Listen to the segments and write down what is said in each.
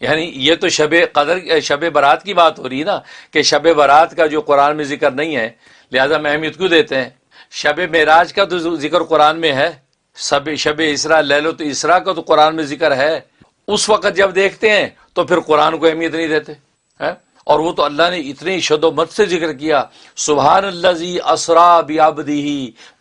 یعنی یہ تو شب برات کی بات ہو رہی ہے نا، کہ شب برات کا جو قرآن میں ذکر نہیں ہے، لہذا ہم اہمیت کیوں دیتے ہیں؟ شب معراج کا تو ذکر قرآن میں ہے، شب اسراء لیلۃ اسراء کا تو قرآن میں ذکر ہے، اس وقت جب دیکھتے ہیں تو پھر قرآن کو اہمیت نہیں دیتے ہیں۔ اور وہ تو اللہ نے اتنی شد و مت سے ذکر کیا، سبحان الذی اسریٰ بعبدہ،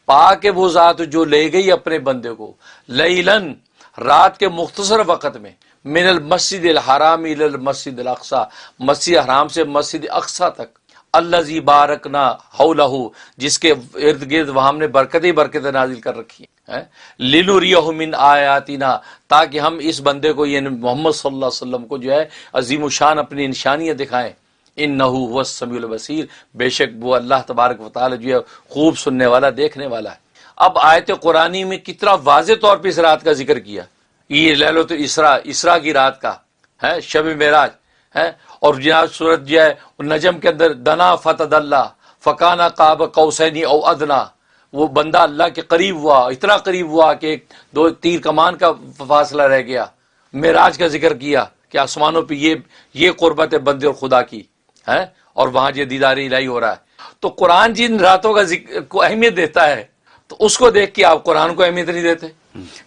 پاک ہے وہ ذات جو لے گئی اپنے بندے کو لیلاً، رات کے مختصر وقت میں، من المسجد الحرام الی المسجد الاقصی، مسجد حرام سے مسجد اقصی تک، الذی بارکنا حولہ، جس کے ارد گرد وہاں ہم نے برکتیں نازل کر رکھی ہیں، لنریہ من آیاتنا، تاکہ ہم اس بندے کو یعنی محمد صلی اللہ علیہ وسلم کو جو ہے عظیم الشان اپنی نشانیاں دکھائیں۔ انہ هو السمیع البصیر، بے شک وہ اللہ تبارک و تعالی جو ہے خوب سننے والا دیکھنے والا ہے۔ اب آیت قرآنی میں کتنا واضح طور پہ اس رات کا ذکر کیا، یہ لیلۃ الاسراء، اسراء کی رات کا ہے، شب معراج ہے۔ اور جناب سورت جو ہے نجم کے اندر دنا فتدلی فکانا قاب قوسین او ادنا، وہ بندہ اللہ کے قریب ہوا، اتنا قریب ہوا کہ ایک دو تیر کمان کا فاصلہ رہ گیا۔ معراج کا ذکر کیا کہ آسمانوں پہ یہ قربت ہے بندے اور خدا کی ہے، اور وہاں یہ دیدار الہی ہو رہا ہے۔ تو قرآن جن راتوں کا کو اہمیت دیتا ہے تو اس کو دیکھ کے آپ قرآن کو اہمیت نہیں دیتے۔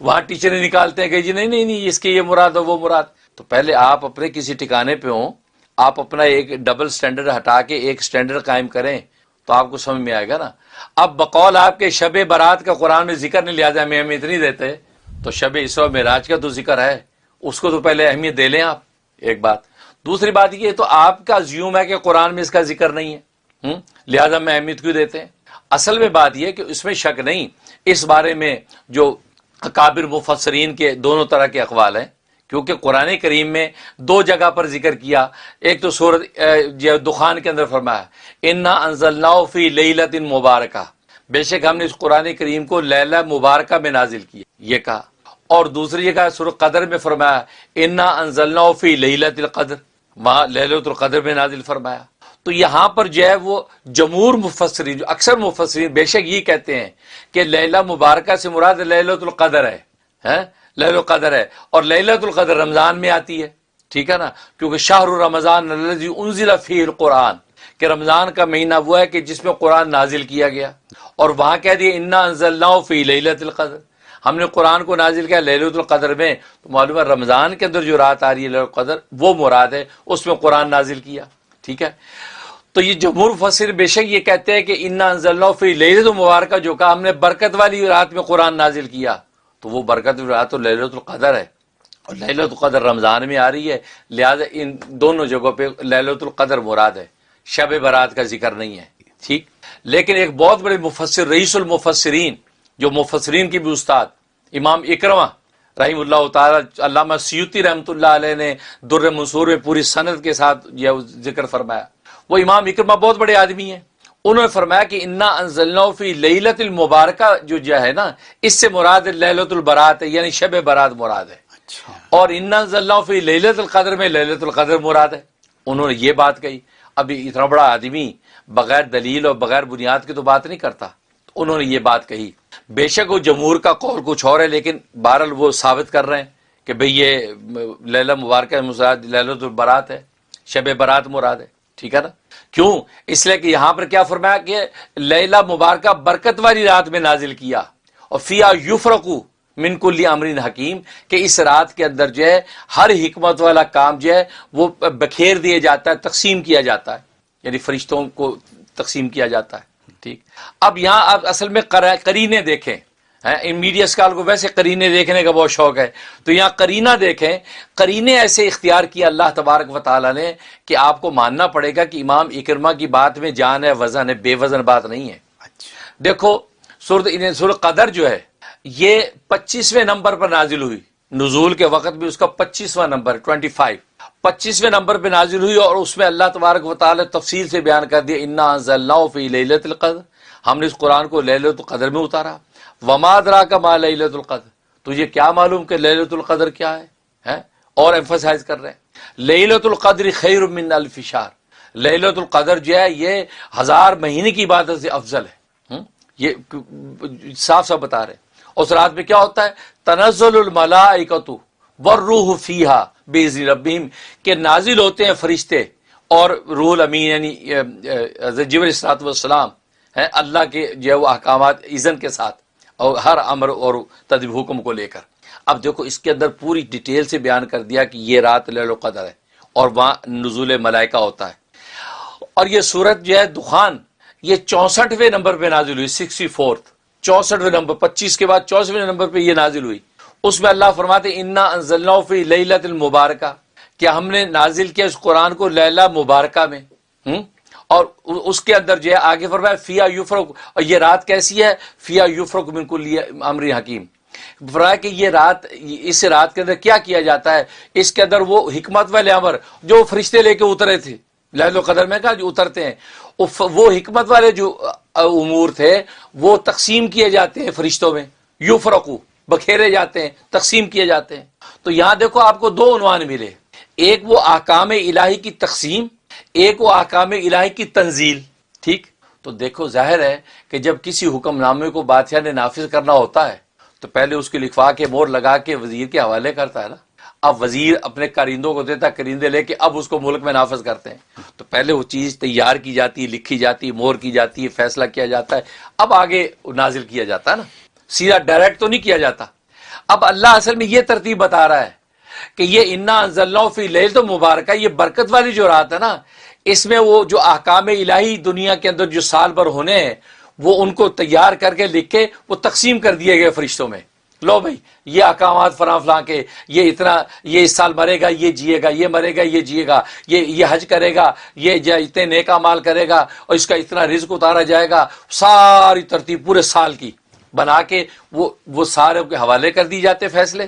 وہاں ٹیچریں نکالتے ہیں کہ جی نہیں اس کے یہ مراد ہے وہ مراد۔ تو پہلے آپ اپنے کسی ٹھکانے پہ ہوں، آپ اپنا ایک ڈبل سٹینڈرڈ ہٹا کے ایک سٹینڈرڈ قائم کریں تو آپ کو سمجھ میں آئے گا نا۔ اب بقول آپ کے شب برات کا قرآن میں ذکر نہیں، لہٰذا ہمیں اہمیت نہیں دیتے، تو شب اسراء معراج کا تو ذکر ہے، اس کو تو پہلے اہمیت دے لیں آپ، ایک بات۔ دوسری بات یہ تو آپ کا زیوم ہے کہ قرآن میں اس کا ذکر نہیں ہے، لہذا ہم اہمیت کیوں دیتے ہیں؟ اصل میں بات یہ کہ اس میں شک نہیں، اس بارے میں جو اکابر مفسرین کے دونوں طرح کے اقوال ہیں، کیونکہ قرآن کریم میں دو جگہ پر ذکر کیا۔ ایک تو سورۃ دخان کے اندر فرمایا انا انزلناہ فی لیلۃ مبارکہ، بے شک ہم نے اس قرآن کریم کو لیلہ مبارکہ میں نازل کیا، یہ کہا۔ اور دوسری جگہ سورۃ قدر میں فرمایا انا انزلناہ فی لیلۃ القدر، وہاں لیلۃ القدر میں نازل فرمایا۔ تو یہاں پر جو ہے وہ جمہور مفسرین، جو اکثر مفسرین بے شک یہ کہتے ہیں کہ لیلہ مبارکہ سے مراد لیلۃ القدر ہے، لیلۃ القدر ہے، اور لیلۃ القدر رمضان میں آتی ہے، ٹھیک ہے نا، کیونکہ شہر رمضان الذی انزل فیہ القرآن، کہ رمضان کا مہینہ وہ ہے کہ جس میں قرآن نازل کیا گیا، اور وہاں کہہ دیا انا انزلناہ فی لیلۃ القدر، ہم نے قرآن کو نازل کیا لیلۃ القدر میں، تو معلوم ہے رمضان کے اندر جو رات آ رہی ہے لیلۃ القدر وہ مراد ہے، اس میں قرآن نازل کیا، ٹھیک ہے۔ تو یہ جمہور مفسر بے شک یہ کہتے ہیں کہ انا انزلناہ فی لیلۃ مبارکہ، جو کہا ہم نے برکت والی رات میں قرآن نازل کیا، تو وہ برکت والی رات تو لیلۃ القدر ہے، اور لیلۃ القدر رمضان میں آ رہی ہے، لہذا ان دونوں جگہوں پہ لیلۃ القدر مراد ہے، شب برات کا ذکر نہیں ہے، ٹھیک۔ لیکن ایک بہت بڑے مفسر، رئیس المفسرین، جو مفسرین کی بھی استاد امام اکرمہ رحمہ اللہ تعالی، علامہ سیوطی رحمۃ اللہ علیہ نے در منصور میں پوری سند کے ساتھ یہ ذکر فرمایا۔ وہ امام اکرمہ بہت بڑے آدمی ہیں، انہوں نے فرمایا کہ انا انزلناہ فی لیلۃ المبارکہ جو ہے نا، اس سے مراد لیلۃ البرات ہے، یعنی شب برات مراد ہے، اور انا انزلناہ فی لیلۃ القدر میں لیلۃ القدر مراد ہے۔ انہوں نے یہ بات کہی۔ ابھی اتنا بڑا آدمی بغیر دلیل اور بغیر بنیاد کی تو بات نہیں کرتا، تو انہوں نے یہ بات کہی۔ بے شک وہ جمہور کا قول کچھ اور ہے، لیکن بہرحال وہ ثابت کر رہے ہیں کہ بھئی یہ لیلہ مبارکہ مراد لیلۃ البرات ہے، شب برات مراد ہے، ٹھیک ہے نا۔ کیوں؟ اس لیے کہ یہاں پر کیا فرمایا کہ لیلہ مبارکہ برکت والی رات میں نازل کیا، اور فیہا یفرق من کل امر حکیم، کہ اس رات کے اندر جو ہے ہر حکمت والا کام جو ہے وہ بکھیر دیا جاتا ہے، تقسیم کیا جاتا ہے، یعنی فرشتوں کو تقسیم کیا جاتا ہے، ٹھیک۔ اب یہاں آپ اصل میں قرینے دیکھیں، ان میڈیا اسکال کو ویسے قرینے دیکھنے کا بہت شوق ہے، تو یہاں قرینہ دیکھیں، قرینے ایسے اختیار کیا اللہ تبارک و تعالیٰ نے کہ آپ کو ماننا پڑے گا کہ امام اکرمہ کی بات میں جان ہے، وزن ہے، بے وزن بات نہیں ہے۔ دیکھو سورۃ قدر جو ہے یہ 25ویں نمبر پر نازل ہوئی، نزول کے وقت بھی اس کا 25واں نمبر 25ویں نمبر پہ نازل ہوئی، اور اس میں اللہ تبارک و تعالیٰ تفصیل سے بیان کر دیا انا انزلناہ فی لیلۃ القدر، ہم نے اس قرآن کو لیلۃ القدر میں اتارا۔ وما ادراک ما لیلۃ القدر، تجھے کیا معلوم کہ لیلۃ القدر کیا ہے؟ اور ایمفسائز کر رہے ہیں لیلۃ القدر خیر من الف شہر، لیلۃ القدر جو ہے یہ 1000 مہینے کی عبادت سے افضل ہے، یہ صاف صاف بتا رہے ہیں۔ اس رات میں کیا ہوتا ہے؟ تنزل الملائکۃ والروح فیہا بِإِذْنِ رَبِّهِمْ کہ نازل ہوتے ہیں فرشتے اور روح الامین یعنی حضرت جبرائیل الصلوۃ والسلام ہیں اللہ کے جو ہے وہ احکامات اذن کے ساتھ اور ہر امر اور تدبیر حکم کو لے کر. اب دیکھو اس کے اندر پوری ڈیٹیل سے بیان کر دیا کہ یہ رات لیل القدر ہے اور وہاں نزول ملائکہ ہوتا ہے. اور یہ سورت جو ہے دخان یہ 64ویں نمبر پہ نازل ہوئی، 64 64ویں نمبر، 25 کے بعد 64ویں نمبر پہ یہ نازل ہوئی. اس میں اللہ فرماتے انا انزلناہ فی لیلۃ المبارکہ کہ ہم نے نازل کیا اس قرآن کو لیلہ مبارکہ میں. اور اس کے اندر جو ہے آگے فرمایا فیہا یفرق، اور یہ رات کیسی ہے؟ فیہا یفرق من کل امر حکیم. فرمایا کہ یہ رات، اس رات کے اندر کیا کیا جاتا ہے؟ اس کے اندر وہ حکمت والے امر جو فرشتے لے کے اترے تھے لیلۃ القدر میں، کہا جو اترتے ہیں وہ حکمت والے جو امور تھے وہ تقسیم کیے جاتے ہیں فرشتوں میں، یفرقو بکھیرے جاتے ہیں، تقسیم کیے جاتے ہیں. تو یہاں دیکھو آپ کو دو عنوان ملے، ایک وہ احکام الہی کی تقسیم، ایک وہ احکام الہی کی تنزیل. ٹھیک، تو دیکھو ظاہر ہے کہ جب کسی حکم نامے کو بادشاہ نے نافذ کرنا ہوتا ہے تو پہلے اس کی لکھوا کے مور لگا کے وزیر کے حوالے کرتا ہے نا. اب وزیر اپنے کارندوں کو دیتا ہے، کرندے لے کے اب اس کو ملک میں نافذ کرتے ہیں. تو پہلے وہ چیز تیار کی جاتی ہے، لکھی جاتی ہے، مور کی جاتی ہے، فیصلہ کیا جاتا ہے، اب آگے نازل کیا جاتا ہے نا، سیدھا ڈائریکٹ تو نہیں کیا جاتا. اب اللہ اصل میں یہ ترتیب بتا رہا ہے کہ یہ انا انزلناہ فی لیلۃ مبارکہ، یہ برکت والی جو رات ہے نا، اس میں وہ جو احکام الہی دنیا کے اندر جو سال بھر ہونے ہیں وہ ان کو تیار کر کے لکھ کے وہ تقسیم کر دیے گئے فرشتوں میں. لو بھائی یہ احکامات فلاں کے، یہ اتنا، یہ اس سال مرے گا، یہ جیے گا، یہ مرے گا، یہ جیے گا، یہ حج کرے گا، یہ اتنے نیک اعمال کرے گا اور اس کا اتنا رزق اتارا جائے گا. ساری ترتیب پورے سال کی بنا کے وہ سارے کے حوالے کر دی جاتے. فیصلے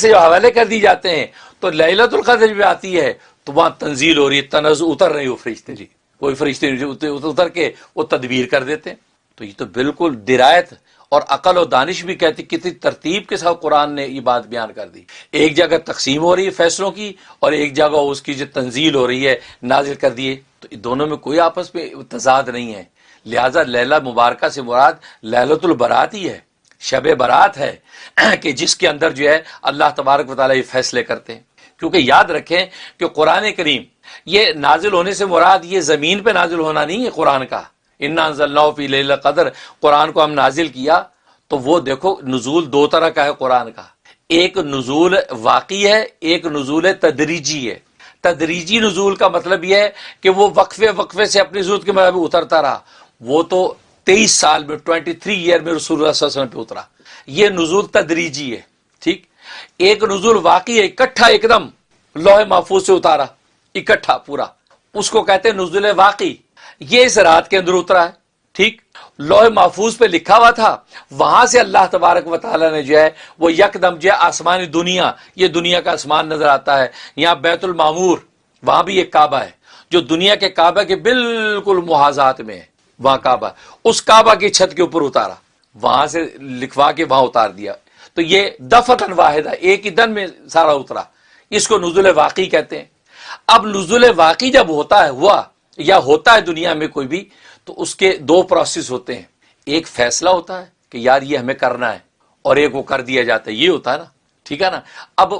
جو حوالے کر دی جاتے ہیں تو لیلۃ القدر بھی آتی ہے تو وہاں تنزیل ہو رہی ہے، تنزل اتر رہی ہو فرشتے، جی کوئی فرشتے اتر کے وہ تدبیر کر دیتے ہیں. تو یہ تو بالکل درایت اور عقل و دانش بھی کہتی کتنی ترتیب کے ساتھ قرآن نے یہ بات بیان کر دی. ایک جگہ تقسیم ہو رہی ہے فیصلوں کی اور ایک جگہ اس کی جو تنزیل ہو رہی ہے نازل کر دیے. تو دونوں میں کوئی آپس میں تضاد نہیں ہے. لہذا لیلہ مبارکہ سے مراد لیلۃ البرات ہی ہے، شب برات ہے کہ جس کے اندر جو ہے اللہ تبارک و تعالیٰ یہ فیصلے کرتے ہیں. کیونکہ یاد رکھیں کہ قرآن کریم یہ نازل ہونے سے مراد یہ زمین پہ نازل ہونا نہیں ہے. قرآن کا انا انزلناہ فی لیلۃ القدر، قرآن کو ہم نازل کیا تو وہ دیکھو نزول دو طرح کا ہے قرآن کا. ایک نزول واقعی ہے، ایک نزول تدریجی ہے. تدریجی نزول کا مطلب یہ ہے کہ وہ وقفے سے اپنی ضرورت کے مطابق اترتا رہا. وہ تو 23 سال میں 23 ایئر میں رسول اللہ صلی اللہ علیہ وسلم پہ اترا. یہ نزول تدریجی ہے. ٹھیک، ایک نزول واقعی ہے، اکٹھا ایک دم لوح محفوظ سے اتارا اکٹھا پورا، اس کو کہتے ہیں نزول واقعی. یہ اس رات کے اندر اترا ہے. ٹھیک، لوح محفوظ پہ لکھا ہوا تھا، وہاں سے اللہ تبارک و تعالیٰ نے جو ہے وہ یکدم جو ہے آسمانی دنیا، یہ دنیا کا آسمان نظر آتا ہے. یہاں بیت المعمور، وہاں بھی ایک کعبہ ہے جو دنیا کے کعبہ کے بالکل محاذات میں ہے. وہاں کعبہ، اس کعبہ کی چھت کے اوپر اتارا، وہاں سے لکھوا کے وہاں اتار دیا. تو یہ دفعتاً واحدہ ایک ہی دن میں سارا اترا. اس کو نزول واقعی کہتے ہیں. اب نزول واقعی جب ہوتا ہے، ہوا یا ہوتا ہے دنیا میں کوئی بھی، تو اس کے دو پروسیس ہوتے ہیں. ایک فیصلہ ہوتا ہے کہ یار یہ ہمیں کرنا ہے، اور ایک وہ کر دیا جاتا ہے. یہ ہوتا ہے نا، ٹھیک ہے نا. اب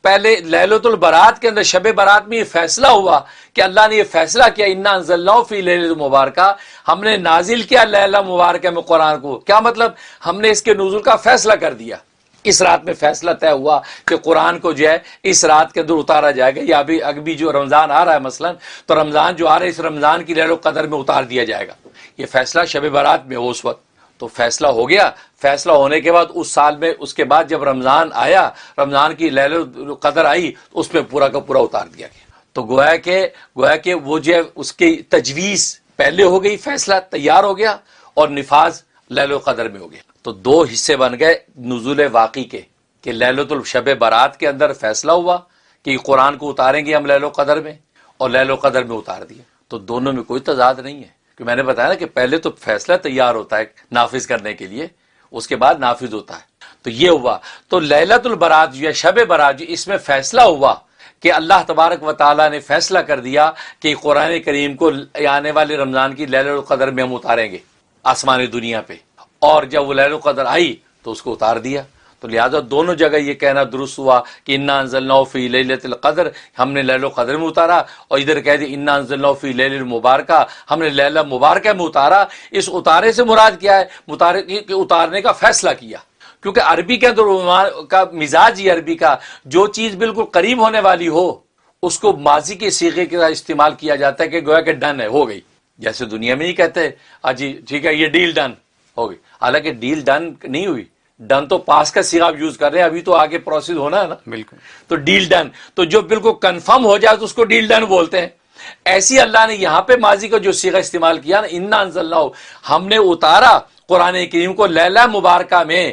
پہلے لیلۃ البرات کے اندر شب برات میں یہ فیصلہ ہوا کہ اللہ نے یہ فیصلہ کیا انا انزلناہ فی لیلۃ مبارکہ، ہم نے نازل کیا لیلہ مبارکہ میں قرآن کو. کیا مطلب؟ ہم نے اس کے نزول کا فیصلہ کر دیا. اس رات میں فیصلہ طے ہوا کہ قرآن کو جو ہے اس رات کے اندر اتارا جائے گا، یا ابھی جو رمضان آ رہا ہے مثلا، تو رمضان جو آ رہا ہے اس رمضان کی لیلۃ القدر میں اتار دیا جائے گا. یہ فیصلہ شب برات میں ہو اس وقت. تو فیصلہ ہو گیا. فیصلہ ہونے کے بعد اس سال میں اس کے بعد جب رمضان آیا، رمضان کی لیلۃ القدر آئی، تو اس میں پورا کا پورا اتار دیا گیا. تو گویا کہ وہ جو ہے اس کی تجویز پہلے ہو گئی، فیصلہ تیار ہو گیا اور نفاذ لیلۃ القدر میں ہو گیا. تو دو حصے بن گئے نزول واقعی کے کہ لیلۃ الشب برات کے اندر فیصلہ ہوا کہ قرآن کو اتاریں گے ہم لیلۃ القدر میں، اور لیلۃ القدر میں اتار دیا. تو دونوں میں کوئی تضاد نہیں ہے. کہ میں نے بتایا نا کہ پہلے تو فیصلہ تیار ہوتا ہے نافذ کرنے کے لیے، اس کے بعد نافذ ہوتا ہے. تو یہ ہوا. تو لیلۃ البرات جو ہے شب برات جو، اس میں فیصلہ ہوا کہ اللہ تبارک و تعالیٰ نے فیصلہ کر دیا کہ قرآن کریم کو آنے والے رمضان کی لیلۃ القدر میں ہم اتاریں گے آسمانی دنیا پہ. اور جب وہ لیلۃ القدر آئی تو اس کو اتار دیا. تو لہٰذا دونوں جگہ یہ کہنا درست ہوا کہ انا انزلناہ فی لیلۃ القدر، ہم نے لیلۃ القدر میں اتارا، اور ادھر کہہ دی انا انزلناہ فی لیلۃ المبارکہ، ہم نے لیلۃ مبارکہ میں اتارا۔ اس اتارے سے مراد کیا ہے؟ کہ اتارنے کا فیصلہ کیا، کیونکہ عربی کے اندر کا مزاج یہ عربی کا، جو چیز بالکل قریب ہونے والی ہو اس کو ماضی کے صیغے کے ساتھ استعمال کیا جاتا ہے کہ گویا کہ ڈن ہے، ہو گئی۔ جیسے دنیا میں نہیں کہتے جی ٹھیک ہے یہ ڈیل ڈن ہو گئی، حالانکہ ڈیل ڈن نہیں ہوئی، ڈن تو پاس کا صیغہ یوز کر رہے ہیں، ابھی تو آگے پروسیس ہونا ہے نا، بالکل۔ تو ڈیل ڈن، تو جو بالکل کنفرم ہو جائے تو اس کو ڈیل ڈن بولتے ہیں۔ ایسی اللہ نے یہاں پہ ماضی کا جو صیغہ استعمال کیا نا، انا انزلناہ، ہم نے اتارا قرآن کریم کو لیلہ مبارکہ میں،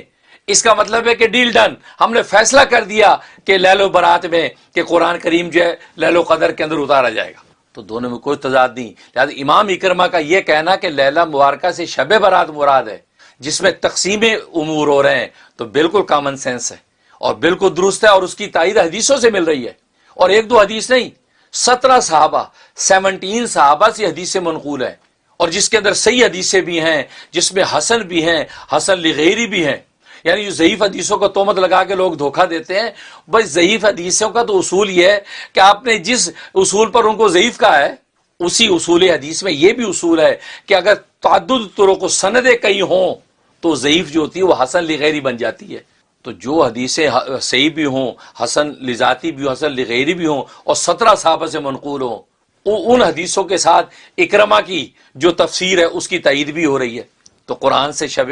اس کا مطلب ہے کہ ڈیل ڈن، ہم نے فیصلہ کر دیا کہ لیل و برات میں کہ قرآن کریم جو ہے لیل و قدر کے اندر اتارا جائے گا۔ تو دونوں میں کوئی تضاد نہیں۔ لہٰذا امام اکرمہ کا یہ کہنا کہ لیلہ مبارکہ سے شب برات مراد ہے جس میں تقسیم امور ہو رہے ہیں، تو بالکل کامن سینس ہے اور بالکل درست ہے، اور اس کی تائید حدیثوں سے مل رہی ہے، اور ایک دو حدیث نہیں، 17 صحابہ 17 صحابہ سے حدیث سے منقول ہے، اور جس کے اندر صحیح حدیثیں بھی ہیں، جس میں حسن بھی ہیں، حسن لغیری بھی ہیں۔ یعنی جو ضعیف حدیثوں کو تہمت لگا کے لوگ دھوکہ دیتے ہیں، بس ضعیف حدیثوں کا تو اصول یہ ہے کہ آپ نے جس اصول پر ان کو ضعیف کہا ہے، اسی اصول حدیث میں یہ بھی اصول ہے کہ اگر تعدد طرق و سندیں کئی ہوں تو ضعیف جو ہوتی ہے وہ حسن لغیری بن جاتی ہے۔ تو جو حدیثیں صحیح بھی ہوں، حسن لذاتی بھی ہوں، حسن لغیری بھی ہوں، اور 17 صحابہ سے منقول ہوں، ان حدیثوں کے ساتھ اکرمہ کی جو تفسیر ہے اس کی تائید بھی ہو رہی ہے، تو قرآن سے شب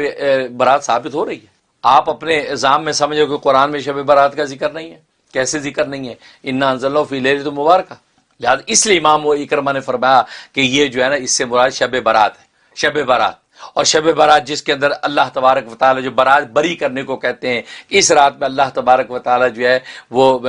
برات ثابت ہو رہی ہے۔ آپ اپنے الزام میں سمجھو کہ قرآن میں شب برات کا ذکر نہیں ہے، کیسے ذکر نہیں ہے؟ انا انزلناہ فی لیلۃ مبارکہ۔ لہٰذا اس لیے امام و اکرمہ نے فرمایا کہ یہ جو ہے نا اس سے مراد شب برات ہے، شب برات، اور شب برات جس کے اندر اللہ تبارک و تعالیٰ جو برات بری کرنے کو کہتے ہیں، اس رات میں اللہ تبارک و تعالیٰ جو ہے وہ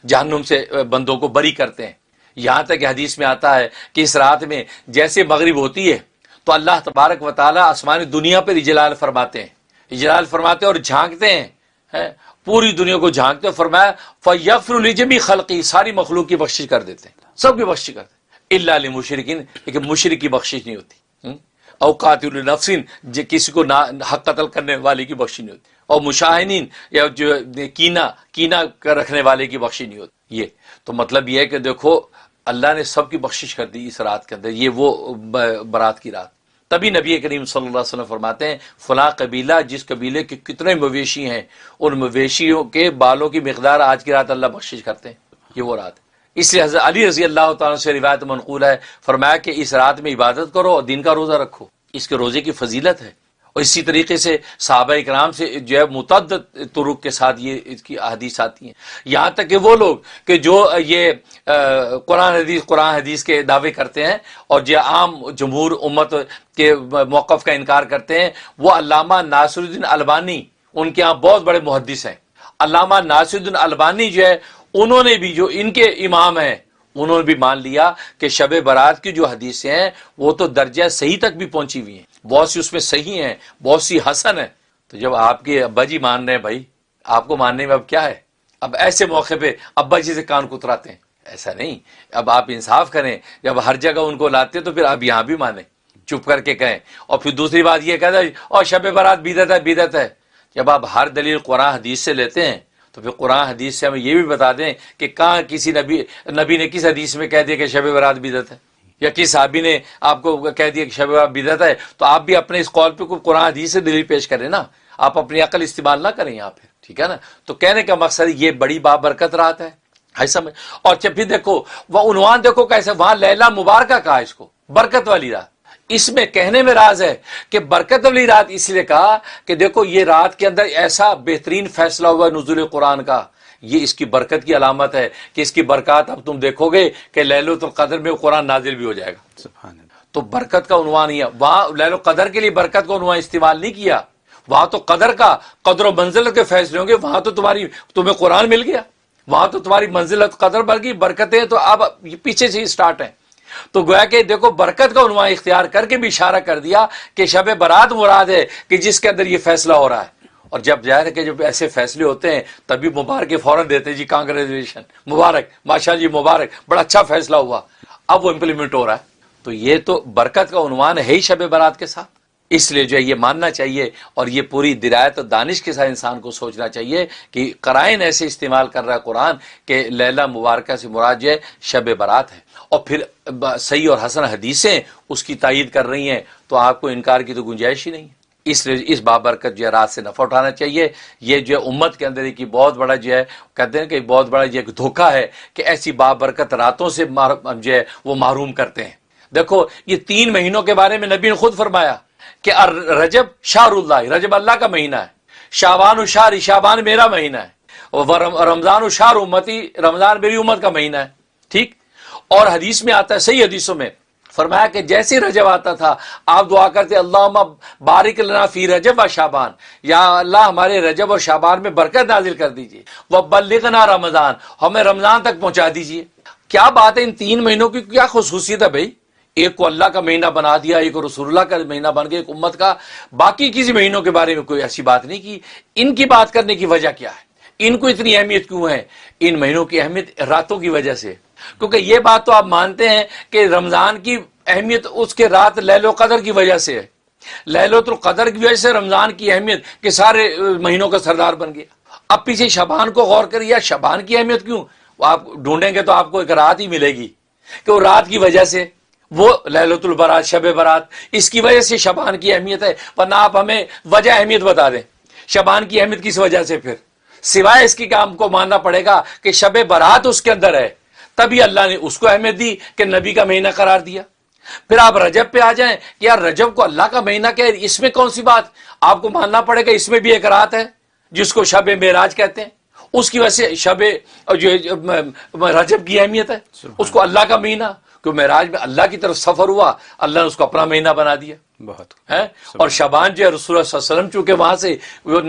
جہنم سے بندوں کو بری کرتے ہیں۔ یہاں تک کہ حدیث میں آتا ہے کہ اس رات میں جیسے مغرب ہوتی ہے تو اللہ تبارک و تعالیٰ آسمانی دنیا پر اجلال فرماتے ہیں، اجلال فرماتے ہیں اور جھانکتے ہیں، پوری دنیا کو جھانکتے ہیں۔ فرمایا فَيَغْفِرُ لِجَمِيعِ خَلْقِهِ، ساری مخلوق کی بخشش کر دیتے ہیں، سب کی بخشش کرتے ہیں، اِلَّا لِلْمُشْرِكِينَ، لیکن مشرک کی بخشش نہیں ہوتی، او قاتل نفسین، جو کسی کو حق قتل کرنے والے کی بخشش نہیں ہوتی، اور مشاہنین، یا جو کینہ رکھنے والے کی بخشش نہیں ہوتی۔ یہ تو مطلب یہ ہے کہ دیکھو اللہ نے سب کی بخشش کر دی اس رات کے اندر، یہ وہ برات کی رات۔ تبھی نبی کریم صلی اللہ علیہ وسلم فرماتے ہیں فلاں قبیلہ جس قبیلے کے کتنے مویشی ہیں، ان مویشیوں کے بالوں کی مقدار آج کی رات اللہ بخشش کرتے ہیں، یہ وہ رات ہے۔ اس لیے حضرت علی رضی اللہ تعالیٰ سے روایت منقول ہے، فرمایا کہ اس رات میں عبادت کرو اور دن کا روزہ رکھو، اس کے روزے کی فضیلت ہے۔ اور اسی طریقے سے صحابہ اکرام سے جو ہے متعدد طرق کے ساتھ یہ اس کی احادیث آتی ہیں، یہاں تک کہ وہ لوگ کہ جو یہ قرآن حدیث کے دعوے کرتے ہیں اور جو عام جمہور امت کے موقف کا انکار کرتے ہیں، وہ علامہ ناصر الدین البانی، ان کے ہاں بہت بڑے محدث ہیں، علامہ ناصر الدین البانی جو ہے انہوں نے بھی، جو ان کے امام ہیں، انہوں نے بھی مان لیا کہ شب برات کی جو حدیثیں ہیں وہ تو درجہ صحیح تک بھی پہنچی ہوئی ہیں، بہت سی اس میں صحیح ہیں، بہت سی حسن ہیں۔ تو جب آپ کے ابا جی مان رہے ہیں بھائی، آپ کو ماننے میں اب کیا ہے؟ اب ایسے موقع پہ ابا جی سے کان کتراتے ہیں، ایسا نہیں۔ اب آپ انصاف کریں، جب ہر جگہ ان کو لاتے تو پھر آپ یہاں بھی مانیں، چپ کر کے کہیں۔ اور پھر دوسری بات یہ کہتا ہے اور شب برات بدعت ہے، بدعت ہے۔ جب آپ ہر دلیل قرآن حدیث سے لیتے ہیں تو پھر قرآن حدیث سے ہمیں یہ بھی بتا دیں کہ کہاں کسی نبی نے کس حدیث میں کہہ دیا کہ شب برات بدعت ہے، یا کس صحابی نے آپ کو کہہ دیا کہ شب برات بدعت ہے۔ تو آپ بھی اپنے اس قول پہ کوئی قرآن حدیث سے دلیل پیش کریں نا، آپ اپنی عقل استعمال نہ کریں یہاں پہ، ٹھیک ہے نا۔ تو کہنے کا مقصد یہ بڑی بابرکت رات ہے سمجھ۔ اور جب بھی دیکھو وہ عنوان دیکھو کیسے، وہاں لیلہ مبارکہ کہا اس کو، برکت والی رات۔ اس میں کہنے میں راز ہے کہ برکت والی رات اس لیے کہا کہ دیکھو یہ رات کے اندر ایسا بہترین فیصلہ ہوا نزول قرآن کا، یہ اس کی برکت کی علامت ہے کہ اس کی برکات اب تم دیکھو گے کہ لیلۃ القدر میں قرآن نازل بھی ہو جائے گا۔ سبحان اللہ۔ تو برکت کا عنوان ہی ہے، وہاں لیلۃ القدر کے لیے برکت کا عنوان استعمال نہیں کیا، وہاں تو قدر کا، قدر و منزلت کے فیصلے ہوں گے، وہاں تو تمہیں قرآن مل گیا، وہاں تو تمہاری منزلت قدر بڑھ گئی، برکتیں تو اب پیچھے سے اسٹارٹ ہیں۔ تو گویا کہ دیکھو برکت کا عنوان اختیار کر کے بھی اشارہ کر دیا کہ شب برات مراد ہے کہ جس کے اندر یہ فیصلہ ہو رہا ہے۔ اور جب ظاہر ہے کہ جب ایسے فیصلے ہوتے ہیں تبھی مبارک فوراً دیتے ہیں، جی کانگریچولیشن، مبارک، ماشاءاللہ جی مبارک، بڑا اچھا فیصلہ ہوا، اب وہ امپلیمنٹ ہو رہا ہے۔ تو یہ تو برکت کا عنوان ہے ہی شب برات کے ساتھ۔ اس لیے جو ہے یہ ماننا چاہیے اور یہ پوری درایت اور دانش کے ساتھ انسان کو سوچنا چاہیے کہ قرائن ایسے استعمال کر رہا ہے قرآن کہ لیلہ مبارکہ سے مراد جو ہے شب برات ہے، اور پھر صحیح اور حسن حدیثیں اس کی تائید کر رہی ہیں، تو آپ کو انکار کی تو گنجائش ہی نہیں ہے۔ اس لیے اس بابرکت جو ہے رات سے نفع اٹھانا چاہیے۔ یہ جو ہے امت کے اندر ایک بہت بڑا جو ہے کہتے ہیں کہ بہت بڑا جو ایک دھوکہ ہے کہ ایسی بابرکت راتوں سے جو ہے وہ محروم کرتے ہیں۔ دیکھو یہ 3 مہینوں کے بارے میں نبی نے خود فرمایا کہ رجب شہر اللہ، رجب اللہ کا مہینہ ہے، شعبان و شہر، شعبان میرا مہینہ ہے، اور رمضان و شہر امتی، رمضان میری امت کا مہینہ ہے، ٹھیک۔ اور حدیث میں آتا ہے، صحیح حدیثوں میں فرمایا کہ جیسے رجب آتا تھا آپ دعا کرتے اللہم بارک لنا فی رجب و شعبان، یا اللہ ہمارے رجب اور شعبان میں برکت نازل کر دیجیے، وبلغنا رمضان، ہمیں رمضان تک پہنچا دیجیے۔ کیا بات ہے، ان 3 مہینوں کی کیا خصوصیت ہے بھائی؟ ایک کو اللہ کا مہینہ بنا دیا، ایک کو رسول اللہ کا مہینہ بن گیا، ایک امت کا، باقی کسی مہینوں کے بارے میں کوئی ایسی بات نہیں کی۔ ان کی بات کرنے کی وجہ کیا ہے؟ ان کو اتنی اہمیت کیوں ہے؟ ان مہینوں کی اہمیت راتوں کی وجہ سے، کیونکہ یہ بات تو آپ مانتے ہیں کہ رمضان کی اہمیت اس کے رات لیل القدر کی وجہ سے ہے، لیلۃ القدر کی وجہ سے رمضان کی اہمیت کہ سارے مہینوں کا سردار بن گیا۔ اب پیچھے شعبان کو غور کریے، شعبان کی اہمیت کیوں؟ آپ ڈھونڈیں گے تو آپ کو ایک رات ہی ملے گی کہ وہ رات کی وجہ سے، وہ لیلۃ البرات، شب برات، اس کی وجہ سے شعبان کی اہمیت ہے۔ ورنہ آپ ہمیں وجہ اہمیت بتا دیں، شعبان کی اہمیت کس وجہ سے؟ پھر سوائے اس کی کام کو ماننا پڑے گا کہ شب برات اس کے اندر ہے، تبھی اللہ نے اس کو اہمیت دی کہ نبی کا مہینہ قرار دیا۔ پھر آپ رجب پہ آ جائیں کہ یار رجب کو اللہ کا مہینہ کہ اس میں کون سی بات؟ آپ کو ماننا پڑے گا اس میں بھی ایک رات ہے جس کو شب معراج کہتے ہیں، اس کی وجہ سے شب جو رجب کی اہمیت ہے، اس کو اللہ کا مہینہ، کہ معراج میں اللہ کی طرف سفر ہوا، اللہ نے اس کو اپنا مہینہ بنا دیا بہت ہے۔ اور شعبان جو ہے رسول اللہ صلی اللہ علیہ وسلم چونکہ وہاں سے وہ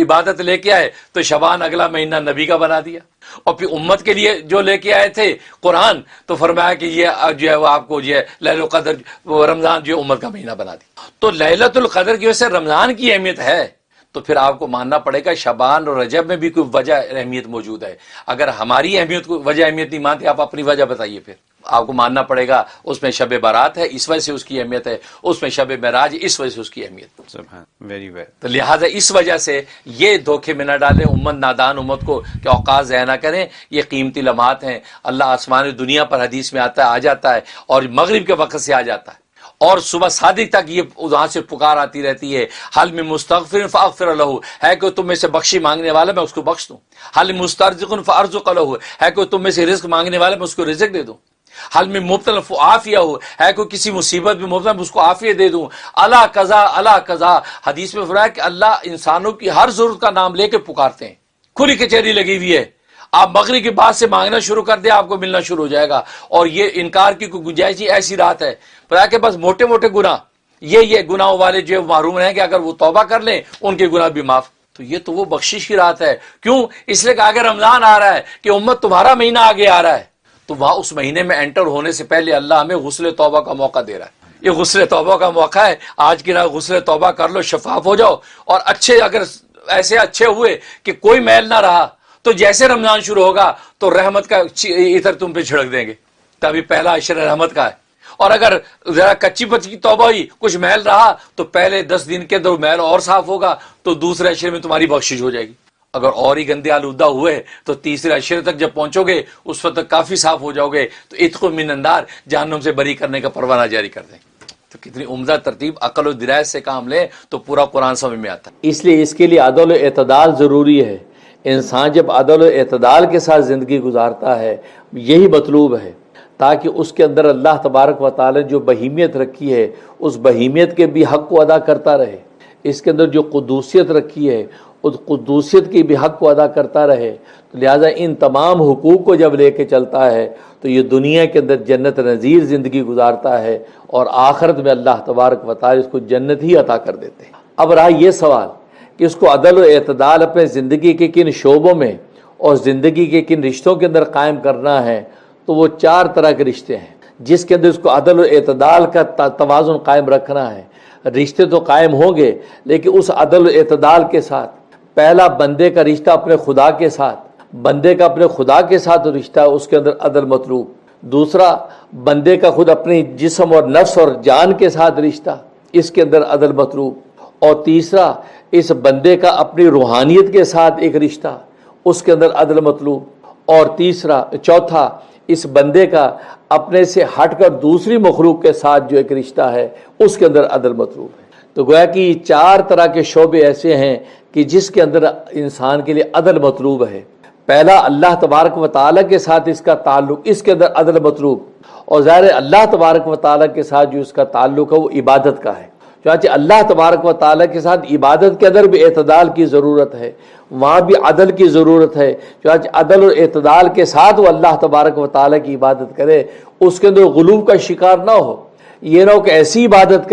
عبادت لے کے آئے تو شعبان اگلا مہینہ نبی کا بنا دیا، اور پھر امت کے لیے جو لے کے آئے تھے قرآن تو فرمایا کہ یہ جو ہے وہ آپ کو جو ہے لیلۃ القدر، وہ رمضان جو امت کا مہینہ بنا دیا۔ تو لیلۃ القدر کی وجہ سے رمضان کی اہمیت ہے، تو پھر آپ کو ماننا پڑے گا شعبان اور رجب میں بھی کوئی وجہ اہمیت موجود ہے۔ اگر ہماری اہمیت کو وجہ اہمیت نہیں مانتے، آپ اپنی وجہ بتائیے۔ پھر آپ کو ماننا پڑے گا اس میں شب برات ہے، اس وجہ سے اس کی اہمیت ہے، اس میں شب معراج، اس وجہ سے اس کی اہمیت۔ سبحان، ویری ویل۔ تو لہٰذا اس وجہ سے یہ دھوکے میں نہ ڈالیں امت، نادان امت کو کہ اوقات ضائع نہ کریں، یہ قیمتی لمحات ہیں۔ اللہ آسمان دنیا پر حدیث میں آتا ہے، آ جاتا ہے، اور مغرب کے وقت سے آ جاتا ہے، اور صبح صادق تک یہ وہاں سے پکار آتی رہتی ہے، حل من مستغفر فاغفر لہ، ہے کہ تم میں سے بخشی مانگنے والا میں اس کو بخش دوں، حل من مسترزق فارزق لہ، ہے کہ تم میں سے رزق مانگنے والا میں اس کو رزق دے دوں، حل میں مبتلا فعافیہ ہو، ہے کوئی کسی مصیبت میں مبتلا میں اس کو عافیت دے دوں، اللہ قضا اللہ قضا۔ حدیث میں فرمایا کہ اللہ انسانوں کی ہر ضرورت کا نام لے کے پکارتے ہیں، کھلی کچہری لگی ہوئی ہے، آپ مغرب کے بعد سے مانگنا شروع کر دیں آپ کو ملنا شروع ہو جائے گا، اور یہ انکار کی کوئی گنجائش نہیں۔ ایسی رات ہے فرمایا کہ بس موٹے موٹے گناہ، یہ گناہوں والے جو محروم ہیں کہ اگر وہ توبہ کر لیں ان کے گناہ بھی معاف۔ تو یہ تو وہ بخشش کی رات ہے، کیوں؟ اس لیے کہ اگر رمضان آ رہا ہے کہ امت تمہارا مہینہ آگے آ رہا ہے، تو وہاں اس مہینے میں انٹر ہونے سے پہلے اللہ ہمیں غسل توبہ کا موقع دے رہا ہے۔ یہ غسل توبہ کا موقع ہے، آج کی رات غسل توبہ کر لو، شفاف ہو جاؤ، اور اچھے اگر ایسے اچھے ہوئے کہ کوئی میل نہ رہا تو جیسے رمضان شروع ہوگا تو رحمت کا عطر تم پہ چھڑک دیں گے، تبھی پہلا عشر رحمت کا ہے۔ اور اگر ذرا کچی پچی توبہ ہوئی، کچھ میل رہا، تو پہلے 10 دن کے اندر میل اور صاف ہوگا تو دوسرے عشرے میں تمہاری بخشش ہو جائے گی۔ اگر اور ہی گندے آلودہ ہوئے تو تیسرے عشرے تک جب پہنچو گے اس وقت تک کافی صاف ہو جاؤ گے، تو عتق من النار، جہنم سے بری کرنے کا پروانہ جاری کر دیں۔ تو کتنی عمدہ ترتیب، عقل و درایت سے کام لیں تو پورا قرآن سمجھ میں آتا ہے۔ اس لیے اس کے لیے عدل و اعتدال ضروری ہے۔ انسان جب عدل و اعتدال کے ساتھ زندگی گزارتا ہے، یہی مطلوب ہے، تاکہ اس کے اندر اللہ تبارک و تعالی جو بہیمیت رکھی ہے اس بہیمیت کے بھی حق کو ادا کرتا رہے، اس کے اندر جو قدوسیت رکھی ہے اس قدوسیت کی بھی حق کو ادا کرتا رہے۔ تو لہٰذا ان تمام حقوق کو جب لے کے چلتا ہے تو یہ دنیا کے اندر جنت نظیر زندگی گزارتا ہے، اور آخرت میں اللہ تبارک و تعالی اس کو جنت ہی عطا کر دیتے ہیں۔ اب رہا یہ سوال کہ اس کو عدل و اعتدال اپنے زندگی کے کن شعبوں میں اور زندگی کے کن رشتوں کے اندر قائم کرنا ہے، تو وہ 4 طرح کے رشتے ہیں جس کے اندر اس کو عدل و اعتدال کا توازن قائم رکھنا ہے۔ رشتے تو قائم ہوں گے لیکن اس عدل و اعتدال کے ساتھ، پہلا بندے کا رشتہ اپنے خدا کے ساتھ، بندے کا اپنے خدا کے ساتھ رشتہ، اس کے اندر عدل مطلوب۔ دوسرا، بندے کا خود اپنی جسم اور نفس اور جان کے ساتھ رشتہ، اس کے اندر عدل مطلوب، اور تیسرا اس بندے کا اپنی روحانیت کے ساتھ ایک رشتہ، اس کے اندر عدل مطلوب، اور چوتھا اس بندے کا اپنے سے ہٹ کر دوسری مخلوق کے ساتھ جو ایک رشتہ ہے اس کے اندر عدل مطلوب ہے۔ تو گویا کہ یہ 4 طرح کے شعبے ایسے ہیں کہ جس کے اندر انسان کے لیے عدل مطلوب ہے۔ پہلا اللہ تبارک و تعالیٰ کے ساتھ اس کا تعلق، اس کے اندر عدل مطلوب، اور ظاہر اللہ تبارک و تعالیٰ کے ساتھ جو اس کا تعلق ہے وہ عبادت کا ہے۔ چنانچہ اللہ تبارک و تعالیٰ کے ساتھ عبادت کے اندر بھی اعتدال کی ضرورت ہے، وہاں بھی عدل کی ضرورت ہے۔ چنانچہ عدل اور اعتدال کے ساتھ وہ اللہ تبارک و تعالیٰ کی عبادت کرے، اس کے اندر غلو کا شکار نہ ہو۔ یہ نہ ہو کہ ایسی عبادت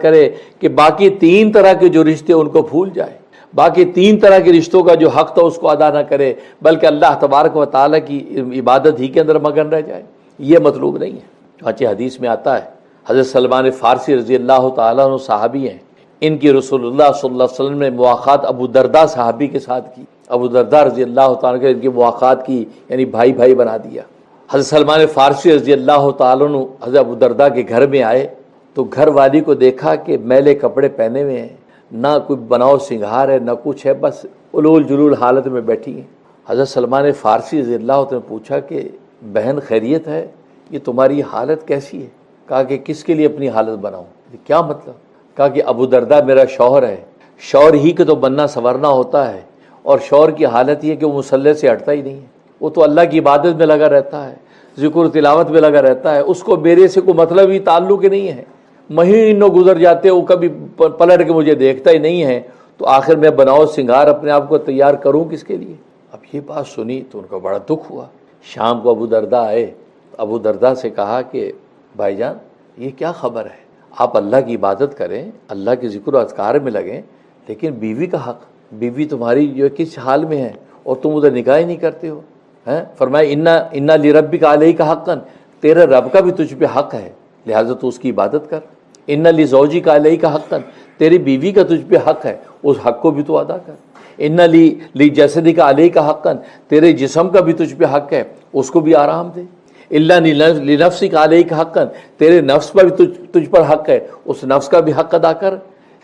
کرے کہ باقی 3 طرح کے جو رشتے ان کو بھول جائے، باقی 3 طرح کے رشتوں کا جو حق تھا اس کو ادا نہ کرے، بلکہ اللہ تبارک و تعالیٰ کی عبادت ہی کے اندر مگن رہ جائے۔ یہ مطلوب نہیں ہے۔ چنانچہ حدیث میں آتا ہے، حضرت سلمان فارسی رضی اللہ تعالیٰ عنہ صحابی ہیں، ان کی رسول اللہ صلی اللہ علیہ وسلم نے مواخات ابو درداء صحابی کے ساتھ کی۔ ابو درداء رضی اللہ تعالیٰ عنہ ان کی مواخات کی، یعنی بھائی بنا دیا۔ حضرت سلمان فارسی رضی اللہ تعالیٰ عنہ حضرت ابو درداء کے گھر میں آئے تو گھر والی کو دیکھا کہ میلے کپڑے پہنے ہوئے ہیں، نہ کوئی بناؤ سنگھار ہے، نہ کچھ ہے، بس الول جلول حالت میں بیٹھی ہیں۔ حضرت سلمان فارسی رضی اللہ عنہ نے پوچھا کہ بہن خیریت ہے؟ یہ تمہاری حالت کیسی ہے؟ کہا کہ کس کے لیے اپنی حالت بناؤں؟ کیا مطلب؟ کہا کہ ابو درداء میرا شوہر ہے، شوہر ہی کے تو بننا سنورنا ہوتا ہے، اور شوہر کی حالت یہ کہ وہ مصلی سے ہٹتا ہی نہیں ہے، وہ تو اللہ کی عبادت میں لگا رہتا ہے، ذکر و تلاوت میں لگا رہتا ہے، اس کو میرے سے کوئی مطلب ہی تعلق ہی نہیں ہے، مہینوں گزر جاتے وہ کبھی پلٹ کے مجھے دیکھتا ہی نہیں ہے، تو آخر میں بناؤ سنگھار اپنے آپ کو تیار کروں کس کے لیے؟ اب یہ بات سنی تو ان کو بڑا دکھ ہوا۔ شام کو ابو درداء آئے، ابو درداء سے کہا کہ بھائی جان یہ کیا خبر ہے؟ آپ اللہ کی عبادت کریں، اللہ کے ذکر و اذکار میں لگیں، لیکن بیوی کا حق، بیوی تمہاری جو کس حال میں ہے اور تم ادھر نگاہ ہی نہیں کرتے ہو۔ فرمایا انا لربک علیک حقا، تیرے رب کا بھی تجھ پہ حق ہے، لہٰذا تو اس کی عبادت کر۔ انا لزوجک علیک حقا، تیری بیوی کا تجھ پہ حق ہے، اس حق کو بھی تو ادا کر۔ انا لجسدک علیک حقا، تیرے جسم کا بھی تجھ پہ حق ہے، اس کو بھی آرام دے۔ الا لنفسک علیک حقا، تیرے نفس پر بھی تجھ پر حق ہے، اس نفس کا بھی حق ادا کر۔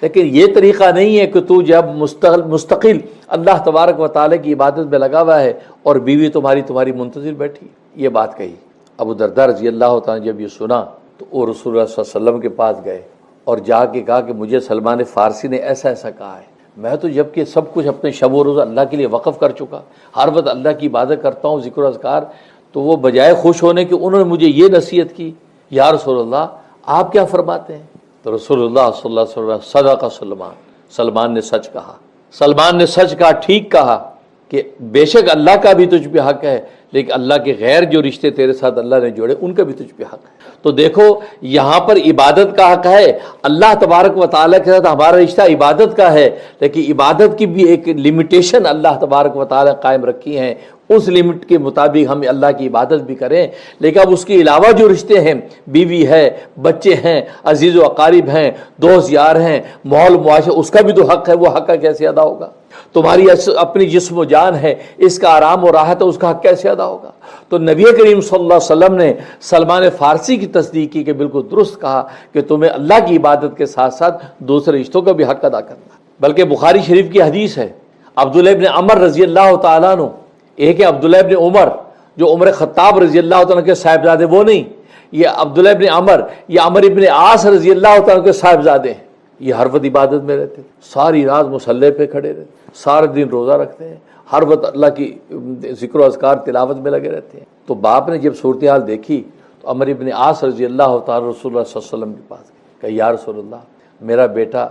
لیکن یہ طریقہ نہیں ہے کہ تو جب مستقل اللہ تبارک و تعالیٰ کی عبادت میں لگا ہوا ہے اور بیوی تمہاری منتظر بیٹھی۔ یہ بات کہی۔ ابو درداء رضی اللہ تعالیٰ جب یہ سنا تو وہ رسول اللہ صلی اللہ علیہ وسلم کے پاس گئے اور جا کے کہا کہ مجھے سلمان فارسی نے ایسا کہا ہے، میں تو جب کہ سب کچھ اپنے شب و روز اللہ کے لیے وقف کر چکا، ہر وقت اللہ کی عبادت کرتا ہوں، ذکر و اذکار، تو وہ بجائے خوش ہونے کے انہوں نے مجھے یہ نصیحت کی، یا رسول اللہ آپ کیا فرماتے ہیں؟ تو رسول اللہ صلی اللہ علیہ وسلم صدق سلمان نے سچ کہا، سلمان نے سچ کہا، ٹھیک کہا کہ بے شک اللہ کا بھی تجھ پہ حق ہے، لیکن اللہ کے غیر جو رشتے تیرے ساتھ اللہ نے جوڑے ان کا بھی تجھ پہ حق ہے۔ تو دیکھو یہاں پر عبادت کا حق ہے، اللہ تبارک و تعالیٰ کے ساتھ ہمارا رشتہ عبادت کا ہے، لیکن عبادت کی بھی ایک لمیٹیشن اللہ تبارک و تعالیٰ قائم رکھی ہیں، اس لمٹ کے مطابق ہم اللہ کی عبادت بھی کریں۔ لیکن اب اس کے علاوہ جو رشتے ہیں، بیوی ہے، بچے ہیں، عزیز و اقارب ہیں، دوست یار ہیں، ماحول معاشرہ، اس کا بھی تو حق ہے، وہ حق کا کیسے ادا ہوگا؟ تمہاری اپنی جسم و جان ہے، اس کا آرام و راحت ہے، اس کا حق کیسے ادا ہوگا؟ تو نبی کریم صلی اللہ علیہ وسلم نے سلمان فارسی کی تصدیق کی کہ بالکل درست کہا کہ تمہیں اللہ کی عبادت کے ساتھ ساتھ دوسرے رشتوں کا بھی حق ادا کرنا۔ بلکہ بخاری شریف کی حدیث ہے، عبداللہ ابن عمر رضی اللہ تعالیٰ عنہ، ایک ہے عبداللہ ابن عمر جو عمر خطاب رضی اللہ تعالیٰ کے صاحبزادے، وہ نہیں، یہ عبداللہ ابن عمر، یہ عمر ابن عاص رضی اللہ تعالیٰ کے صاحبزادے ہیں۔ یہ ہر وقت عبادت میں رہتے، ساری رات مصلی پہ کھڑے رہتے، سارے دن روزہ رکھتے ہیں، ہر وقت اللہ کی ذکر و اذکار تلاوت میں لگے رہتے ہیں۔ تو باپ نے جب صورتحال دیکھی تو عمر ابن عاص رضی اللہ تعالیٰ رسول اللہ صلی اللہ علیہ وسلم کے پاس گئے، کہ یا رسول اللہ میرا بیٹا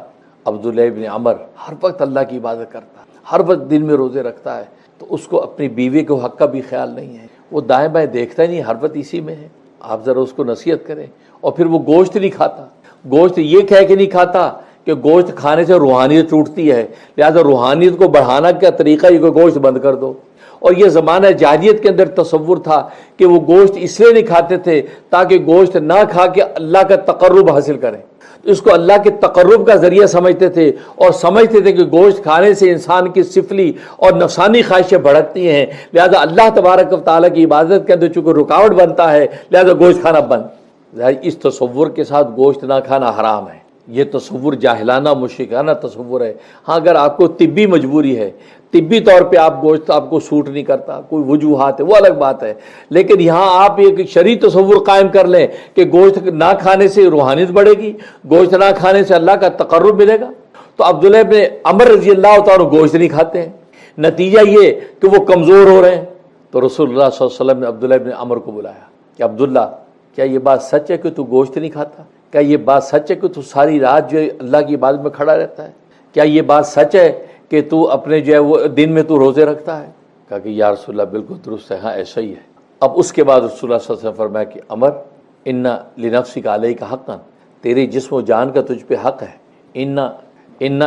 عبداللہ ابن عمر ہر وقت اللہ کی عبادت کرتا ہے، ہر وقت دن میں روزے رکھتا ہے، تو اس کو اپنی بیوی کے حق کا بھی خیال نہیں ہے، وہ دائیں بائیں دیکھتا ہی نہیں، ہر وقت اسی میں ہے، آپ ذرا اس کو نصیحت کریں۔ اور پھر وہ گوشت نہیں کھاتا، گوشت یہ کہہ کے نہیں کھاتا کہ گوشت کھانے سے روحانیت ٹوٹتی ہے، لہذا روحانیت کو بڑھانا کیا طریقہ، یہ کہ گوشت بند کر دو۔ اور یہ زمانہ جاہلیت کے اندر تصور تھا کہ وہ گوشت اس لیے نہیں کھاتے تھے تاکہ گوشت نہ کھا کے اللہ کا تقرب حاصل کریں، تو اس کو اللہ کے تقرب کا ذریعہ سمجھتے تھے، اور سمجھتے تھے کہ گوشت کھانے سے انسان کی سفلی اور نفسانی خواہشیں بھڑکتی ہیں، لہذا اللہ تبارک و تعالیٰ کی عبادت کے اندر چونکہ رکاوٹ بنتا ہے، لہذا گوشت کھانا بند۔ اس تصور کے ساتھ گوشت نہ کھانا حرام ہے، یہ تصور جاہلانہ مشرکانہ تصور ہے۔ ہاں اگر آپ کو طبی مجبوری ہے، طبی طور پہ گوشت آپ کو سوٹ نہیں کرتا، کوئی وجوہات ہے، وہ الگ بات ہے، لیکن یہاں آپ ایک شرعی تصور قائم کر لیں کہ گوشت نہ کھانے سے روحانیت بڑھے گی، گوشت نہ کھانے سے اللہ کا تقرب ملے گا۔ تو عبداللہ ابن عمر رضی اللہ تعالیٰ گوشت نہیں کھاتے ہیں، نتیجہ یہ کہ وہ کمزور ہو رہے ہیں۔ تو رسول اللہ صلی اللہ علیہ وسلم نے عبداللہ ابن عمر کو بلایا کہ عبداللہ، کیا یہ بات سچ ہے کہ تو گوشت نہیں کھاتا؟ کیا یہ بات سچ ہے کہ تو ساری رات جو ہے اللہ کی عبادت میں کھڑا رہتا ہے؟ کیا یہ بات سچ ہے کہ تو اپنے جو ہے وہ دن میں تو روزے رکھتا ہے؟ کہا کہ یا رسول اللہ بالکل درست ہے، ہاں ایسا ہی ہے۔ اب اس کے بعد رسول اللہ صلی اللہ علیہ وسلم فرمایا کہ عمر، ان لنفسک علیک حقا، تیرے جسم و جان کا تجھ پہ حق ہے، ان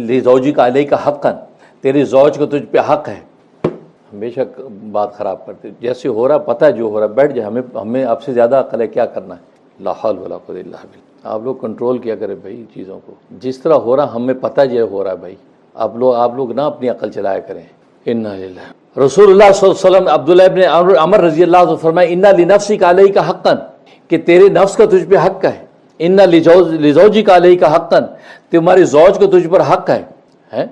لزوجک علیک حقا، تیرے زوج کا تجھ پہ حق ہے۔ ہمیشہ بات خراب کرتے، جیسے ہو رہا پتہ ہے جو ہو رہا، بیٹھ جائے، ہمیں آپ سے زیادہ عقل ہے، کیا کرنا ہے؟ لا حول ولا قوت الا باللہ۔ آپ لوگ کنٹرول کیا کریں بھائی چیزوں کو، جس طرح ہو رہا ہمیں پتہ جو ہو رہا ہے بھائی، آپ لوگ نہ اپنی عقل چلایا کریں۔ انا للہ۔ رسول اللہ صلی اللہ علیہ وسلم عبداللہ ابن عمر رضی اللہ عنہ فرمائے انا لنفسک علیک حقا، کہ تیرے نفس کا تجھ پہ حق ہے، انا لزوجک علیک حقا، تمہارے زوج کا تجھ پر حق ہے،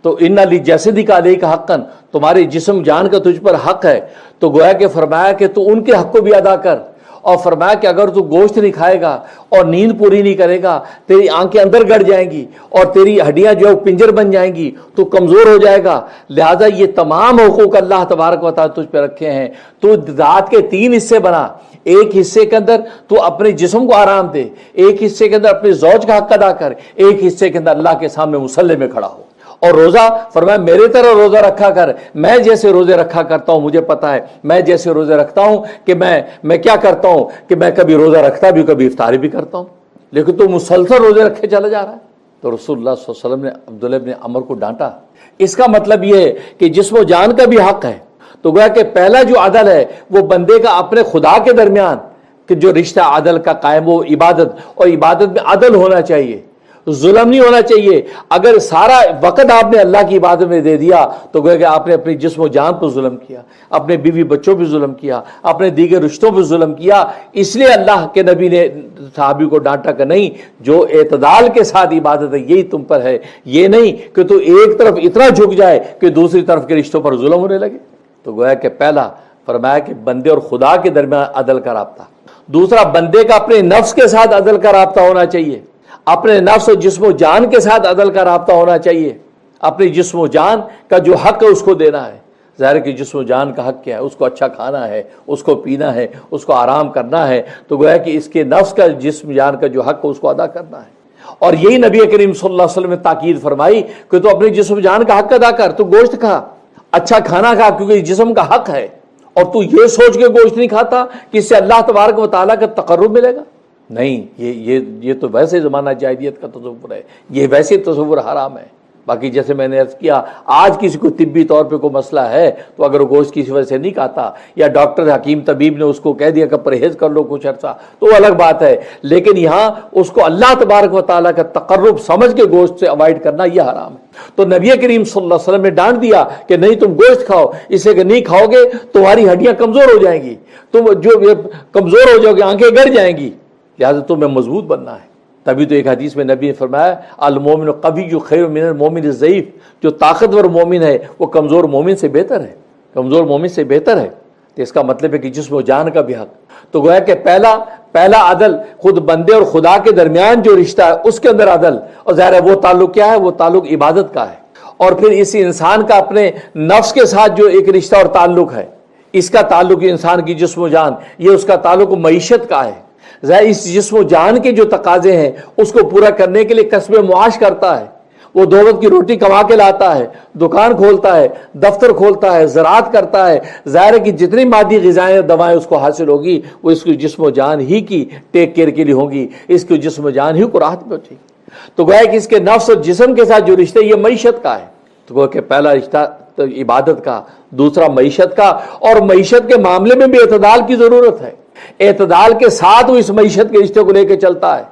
تو انا لجسدک علیک حقا، تمہارے جسم جان کا تجھ پر حق ہے۔ تو گویا کہ فرمایا کہ تو ان کے حق کو بھی ادا کر، اور فرمایا کہ اگر تو گوشت نہیں کھائے گا اور نیند پوری نہیں کرے گا، تیری آنکھیں اندر گڑ جائیں گی اور تیری ہڈیاں جو ہے پنجر بن جائیں گی، تو کمزور ہو جائے گا۔ لہذا یہ تمام حقوق اللہ تبارک و تعالیٰ تجھ پہ رکھے ہیں، تو ذات کے 3 حصے بنا، ایک حصے کے اندر تو اپنے جسم کو آرام دے، ایک حصے کے اندر اپنے زوج کا حق ادا کر، ایک حصے کے اندر اللہ کے سامنے مصلی میں کھڑا ہو۔ اور روزہ فرمایا میرے طرح روزہ رکھا کر، میں جیسے روزے رکھا کرتا ہوں مجھے پتا ہے، میں جیسے روزے رکھتا ہوں کہ میں کیا کرتا ہوں کہ میں کبھی روزہ رکھتا بھی، کبھی افطاری بھی کرتا ہوں، لیکن تو مسلسل روزے رکھے چلا جا رہا ہے۔ تو رسول اللہ صلی اللہ علیہ وسلم نے عبداللہ ابن عمر کو ڈانٹا۔ اس کا مطلب یہ ہے کہ جسم و جان کا بھی حق ہے۔ تو گویا کہ پہلا جو عدل ہے وہ بندے کا اپنے خدا کے درمیان کہ جو رشتہ عدل کا قائم، وہ عبادت، اور عبادت میں عدل ہونا چاہیے، ظلم نہیں ہونا چاہیے۔ اگر سارا وقت آپ نے اللہ کی عبادت میں دے دیا تو گویا کہ آپ نے اپنی جسم و جان پر ظلم کیا، اپنے بیوی بچوں پہ ظلم کیا، اپنے دیگر رشتوں پہ ظلم کیا۔ اس لیے اللہ کے نبی نے صحابی کو ڈانٹا کہ نہیں، جو اعتدال کے ساتھ عبادت ہے یہی تم پر ہے، یہ نہیں کہ تو ایک طرف اتنا جھک جائے کہ دوسری طرف کے رشتوں پر ظلم ہونے لگے۔ تو گویا کہ پہلا فرمایا کہ بندے اور خدا کے درمیان عدل کا رابطہ، دوسرا بندے کا اپنے نفس کے ساتھ عدل کا رابطہ ہونا چاہیے، اپنے نفس و جسم و جان کے ساتھ عدل کا رابطہ ہونا چاہیے، اپنی جسم و جان کا جو حق ہے اس کو دینا ہے۔ ظاہر کہ جسم و جان کا حق کیا ہے؟ اس کو اچھا کھانا ہے، اس کو پینا ہے، اس کو آرام کرنا ہے، تو گویا کہ اس کے نفس کا جسم جان کا جو حق ہے اس کو ادا کرنا ہے۔ اور یہی نبی کریم صلی اللہ علیہ وسلم نے تاکید فرمائی کہ تو اپنے جسم جان کا حق ادا کر، تو گوشت کھا، اچھا کھانا کھا، کیونکہ جسم کا حق ہے، اور تو یہ سوچ کے گوشت نہیں کھاتا کہ اس سے اللہ تبارک و تعالیٰ کا تقرب ملے گا۔ نہیں، یہ تو ویسے زمانہ جاہلیت کا تصور ہے، یہ ویسے تصور حرام ہے۔ باقی جیسے میں نے عرض کیا، آج کسی کو طبی طور پہ کوئی مسئلہ ہے تو اگر وہ گوشت کسی وجہ سے نہیں کھاتا، یا ڈاکٹر حکیم طبیب نے اس کو کہہ دیا کہ پرہیز کر لو کچھ عرصہ، تو وہ الگ بات ہے، لیکن یہاں اس کو اللہ تبارک و تعالیٰ کا تقرب سمجھ کے گوشت سے اوائڈ کرنا یہ حرام ہے۔ تو نبی کریم صلی اللہ علیہ وسلم نے ڈانٹ دیا کہ نہیں، تم گوشت کھاؤ، اس لیے کہ نہیں کھاؤ گے تمہاری ہڈیاں کمزور ہو جائیں گی، تم جو کمزور ہو جاؤ گے، آنکھیں گڑ جائیں گی، لہٰذا تمہیں مضبوط بننا ہے۔ تبھی تو ایک حدیث میں نبی نے فرمایا المومن قوی خیر من المومن الضعیف، جو طاقتور مومن ہے وہ کمزور مومن سے بہتر ہے، کمزور مومن سے بہتر ہے۔ تو اس کا مطلب ہے کہ جسم و جان کا بھی حق۔ تو گویا کہ پہلا عدل خود بندے اور خدا کے درمیان جو رشتہ ہے اس کے اندر عدل، اور ظاہر ہے وہ تعلق کیا ہے؟ وہ تعلق عبادت کا ہے۔ اور پھر اس انسان کا اپنے نفس کے ساتھ جو ایک رشتہ اور تعلق ہے، اس کا تعلق انسان کی جسم و جان، یہ اس کا تعلق معیشت کا ہے۔ ظاہر اس جسم و جان کے جو تقاضے ہیں اس کو پورا کرنے کے لیے کسب معاش کرتا ہے، وہ 2 وقت کی روٹی کما کے لاتا ہے، دکان کھولتا ہے، دفتر کھولتا ہے، زراعت کرتا ہے۔ ظاہر ہے کہ جتنی مادی غذائیں دوائیں اس کو حاصل ہوگی وہ اس کی جسم و جان ہی کی ٹیک کیئر کے لیے ہوگی، اس کی جسم و جان ہی کو راحت پہنچے گی۔ تو گویا کہ اس کے نفس اور جسم کے ساتھ جو رشتہ یہ معیشت کا ہے۔ تو گویا کہ پہلا رشتہ تو عبادت کا، دوسرا معیشت کا، اور معیشت کے معاملے میں بھی اعتدال کی ضرورت ہے۔ اعتدال کے ساتھ وہ اس معیشت کے رشتے کو لے کے چلتا ہے۔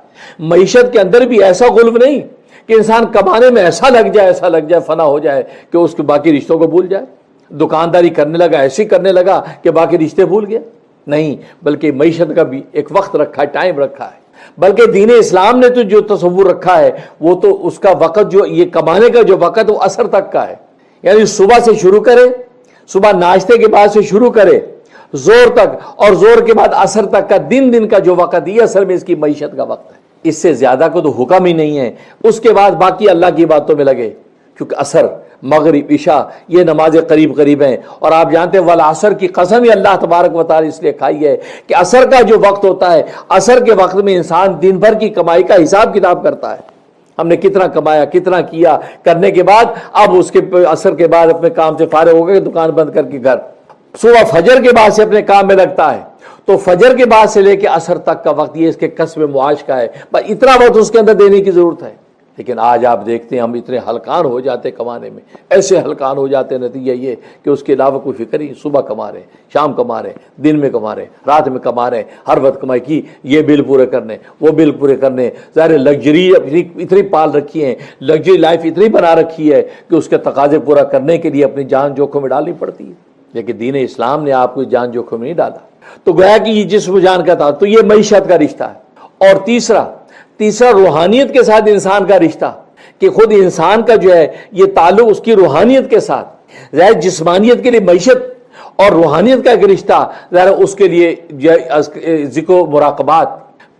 معیشت کے اندر بھی ایسا غلو نہیں کہ انسان کمانے میں ایسا لگ جائے فنا ہو جائے کہ اس کے باقی رشتوں کو بھول جائے، دکانداری کرنے لگا ایسی کرنے لگا کہ باقی رشتے بھول گیا۔ نہیں، بلکہ معیشت کا بھی ایک وقت رکھا ہے، ٹائم رکھا ہے۔ بلکہ دین اسلام نے تو جو تصور رکھا ہے وہ تو اس کا وقت جو یہ کمانے کا جو وقت وہ عصر تک کا ہے، یعنی صبح سے شروع کرے، صبح ناشتے کے بعد سے شروع کرے زور تک، اور زور کے بعد عصر تک کا دن کا جو وقت یہ اصل میں اس کی معیشت کا وقت ہے۔ اس سے زیادہ کو تو حکم ہی نہیں ہے۔ اس کے بعد باقی اللہ کی باتوں میں لگے، کیونکہ عصر، مغرب، عشاء یہ نمازیں قریب قریب ہیں، اور آپ جانتے ہیں والعصر کی قسم ہی اللہ تبارک و تعالی اس لیے کھائی ہے کہ عصر کا جو وقت ہوتا ہے، عصر کے وقت میں انسان دن بھر کی کمائی کا حساب کتاب کرتا ہے، ہم نے کتنا کمایا، کتنا کیا، کرنے کے بعد اب اس کے عصر کے بعد اپنے کام سے فارغ ہو گئے، دکان بند کر کے گھر، صبح فجر کے بعد سے اپنے کام میں لگتا ہے، تو فجر کے بعد سے لے کے عصر تک کا وقت یہ اس کے کسب معاش کا ہے، بس اتنا وقت اس کے اندر دینے کی ضرورت ہے۔ لیکن آج آپ دیکھتے ہیں ہم اتنے ہلکان ہو جاتے کمانے میں، ایسے ہلکان ہو جاتے، نتیجہ یہ کہ اس کے علاوہ کوئی فکر ہی، صبح کما رہے ہیں، شام کما رہے ہیں، دن میں کما رہے ہیں، رات میں کما رہے ہیں، ہر وقت کمائی کی، یہ بل پورے کرنے، وہ بل پورے کرنے، ظاہر لگژری اتنی پال رکھی ہے، لگژری لائف اتنی بنا رکھی ہے کہ اس کے تقاضے پورا کرنے کے لیے اپنی جان جوکھم میں ڈالنی پڑتی ہے۔ لیکن دین اسلام نے آپ کو جان جوکھم میں نہیں ڈالا، تو گویا کہ یہ جسم و جان کا تھا، تو یہ معیشت کا رشتہ ہے۔ اور تیسرا روحانیت کے ساتھ انسان کا رشتہ، کہ خود انسان کا جو ہے یہ تعلق اس کی روحانیت کے ساتھ، ظاہر جسمانیت کے لیے معیشت اور روحانیت کا ایک رشتہ، ظاہر اس کے لیے ذکر و مراقبات،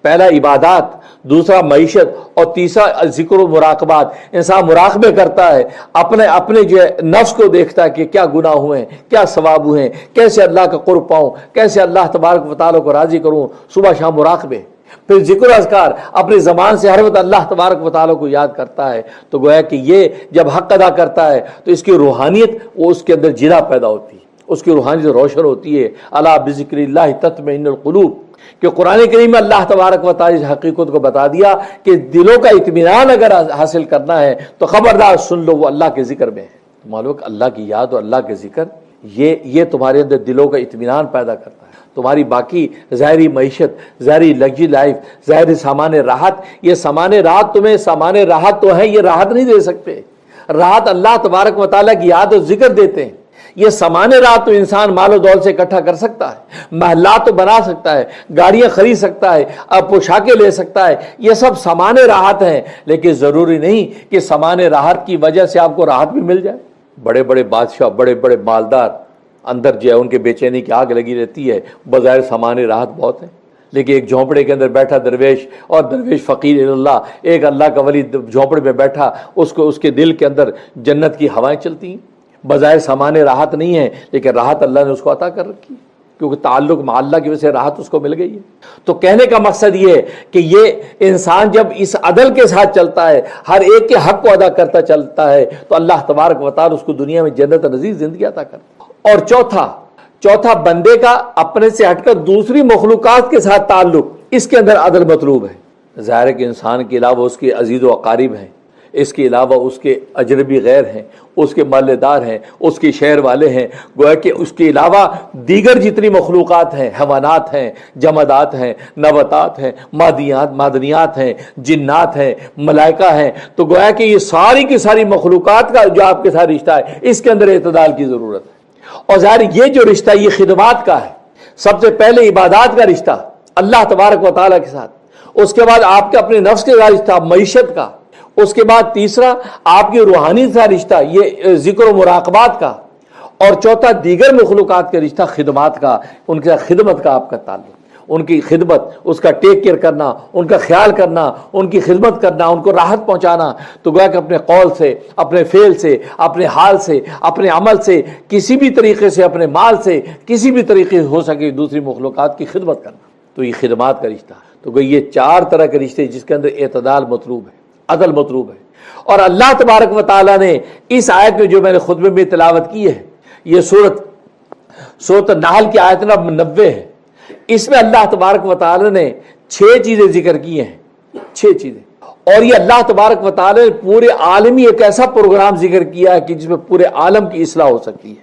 پہلا عبادات، دوسرا معیشت، اور تیسرا ذکر و مراقبات۔ انسان مراقبے کرتا ہے، اپنے جو ہے نفس کو دیکھتا ہے کہ کیا گناہ ہوئے ہیں، کیا ثواب ہوئے ہیں، کیسے اللہ کا قرب پاؤں، کیسے اللہ تبارک و تعالیٰ کو راضی کروں، صبح شام مراقبے۔ پھر ذکر و اذکار، اپنی زبان سے ہر وقت اللہ تبارک و تعالیٰ کو یاد کرتا ہے، تو گویا کہ یہ جب حق ادا کرتا ہے تو اس کی روحانیت وہ اس کے اندر جلا پیدا ہوتی ہے، اس کی روحانیت روشن ہوتی ہے۔ الا بذکر اللہ تطمئن القلوب، کہ قرآن کریم میں اللہ تبارک و تعالی اس حقیقت کو بتا دیا کہ دلوں کا اطمینان اگر حاصل کرنا ہے تو خبردار سن لو وہ اللہ کے ذکر میں ہے۔ معلوم کہ اللہ کی یاد اور اللہ کے ذکر یہ تمہارے اندر دلوں کا اطمینان پیدا کرتا ہے۔ تمہاری باقی ظاہری معیشت، ظاہری لگژری لائف، ظاہری سامان راحت، یہ سامان راحت تمہیں سامان راحت تو ہے، یہ راحت نہیں دے سکتے۔ راحت اللہ تبارک و تعالیٰ کی یاد اور ذکر دیتے ہیں۔ یہ سامان راحت تو انسان مال و دولت سے اکٹھا کر سکتا ہے، محلات تو بنا سکتا ہے، گاڑیاں خرید سکتا ہے، پوشاکیں لے سکتا ہے، یہ سب سامان راحت ہیں، لیکن ضروری نہیں کہ سامان راحت کی وجہ سے آپ کو راحت بھی مل جائے۔ بڑے بڑے بادشاہ، بڑے بڑے مالدار، اندر جو ہے ان کے بے چینی کی آگ لگی رہتی ہے، بظاہر سامان راحت بہت ہے، لیکن ایک جھونپڑے کے اندر بیٹھا درویش، اور درویش فقیر اللہ، ایک اللہ کا ولی جھونپڑے میں بیٹھا، اس کے دل کے اندر جنت کی ہوائیں چلتی ہیں، بظاہر سامان راحت نہیں ہے، لیکن راحت اللہ نے اس کو عطا کر رکھی ہے، کیونکہ تعلق مع اللہ کی وجہ سے راحت اس کو مل گئی ہے۔ تو کہنے کا مقصد یہ ہے کہ یہ انسان جب اس عدل کے ساتھ چلتا ہے، ہر ایک کے حق کو ادا کرتا چلتا ہے، تو اللہ تبارک و تعالی اس کو دنیا میں جنت نظیر زندگی عطا کرتا ہے۔ اور چوتھا بندے کا اپنے سے ہٹ کر دوسری مخلوقات کے ساتھ تعلق، اس کے اندر عدل مطلوب ہے۔ ظاہر ہے کہ انسان کے علاوہ اس کے عزیز و اقارب ہیں، اس کے علاوہ اس کے اجنبی غیر ہیں، اس کے محلے دار ہیں، اس کے شہر والے ہیں، گویا کہ اس کے علاوہ دیگر جتنی مخلوقات ہیں، حیوانات ہیں، جمادات ہیں، نباتات ہیں، معدنیات ہیں، جنات ہیں، ملائکہ ہیں، تو گویا کہ یہ ساری کی ساری مخلوقات کا جو آپ کے ساتھ رشتہ ہے، اس کے اندر اعتدال کی ضرورت ہے۔ اور ظاہر یہ جو رشتہ یہ خدمات کا ہے، سب سے پہلے عبادات کا رشتہ اللہ تبارک و تعالیٰ کے ساتھ، اس کے بعد آپ کے اپنے نفس کے ساتھ رشتہ معیشت کا، اس کے بعد تیسرا آپ کی روحانی کا رشتہ یہ ذکر و مراقبات کا، اور چوتھا دیگر مخلوقات کے رشتہ خدمات کا، ان کے ساتھ خدمت کا آپ کا تعلق، ان کی خدمت، اس کا ٹیک کیئر کرنا، ان کا خیال کرنا، ان کی خدمت کرنا، ان کو راحت پہنچانا۔ تو گویا کہ اپنے قول سے، اپنے فعل سے، اپنے حال سے، اپنے عمل سے، کسی بھی طریقے سے، اپنے مال سے، کسی بھی طریقے سے ہو سکے دوسری مخلوقات کی خدمت کرنا، تو یہ خدمات کا رشتہ۔ تو یہ 4 طرح کے رشتے جس کے اندر اعتدال مطلوب ہے، عدل مطلوب ہے۔ اور اللہ تبارک و تعالیٰ نے اس آیت میں جو میں نے خطبے میں تلاوت کی ہے، یہ سورۃ النحل کی آیت نمبر 90 ہے، اس میں اللہ تبارک و تعالی نے 6 چیزیں ذکر کی ہیں، 6 چیزیں، اور یہ اللہ تبارک و تعالی نے پورے عالمی ایک ایسا پروگرام ذکر کیا ہے کہ جس میں پورے عالم کی اصلاح ہو سکتی ہے۔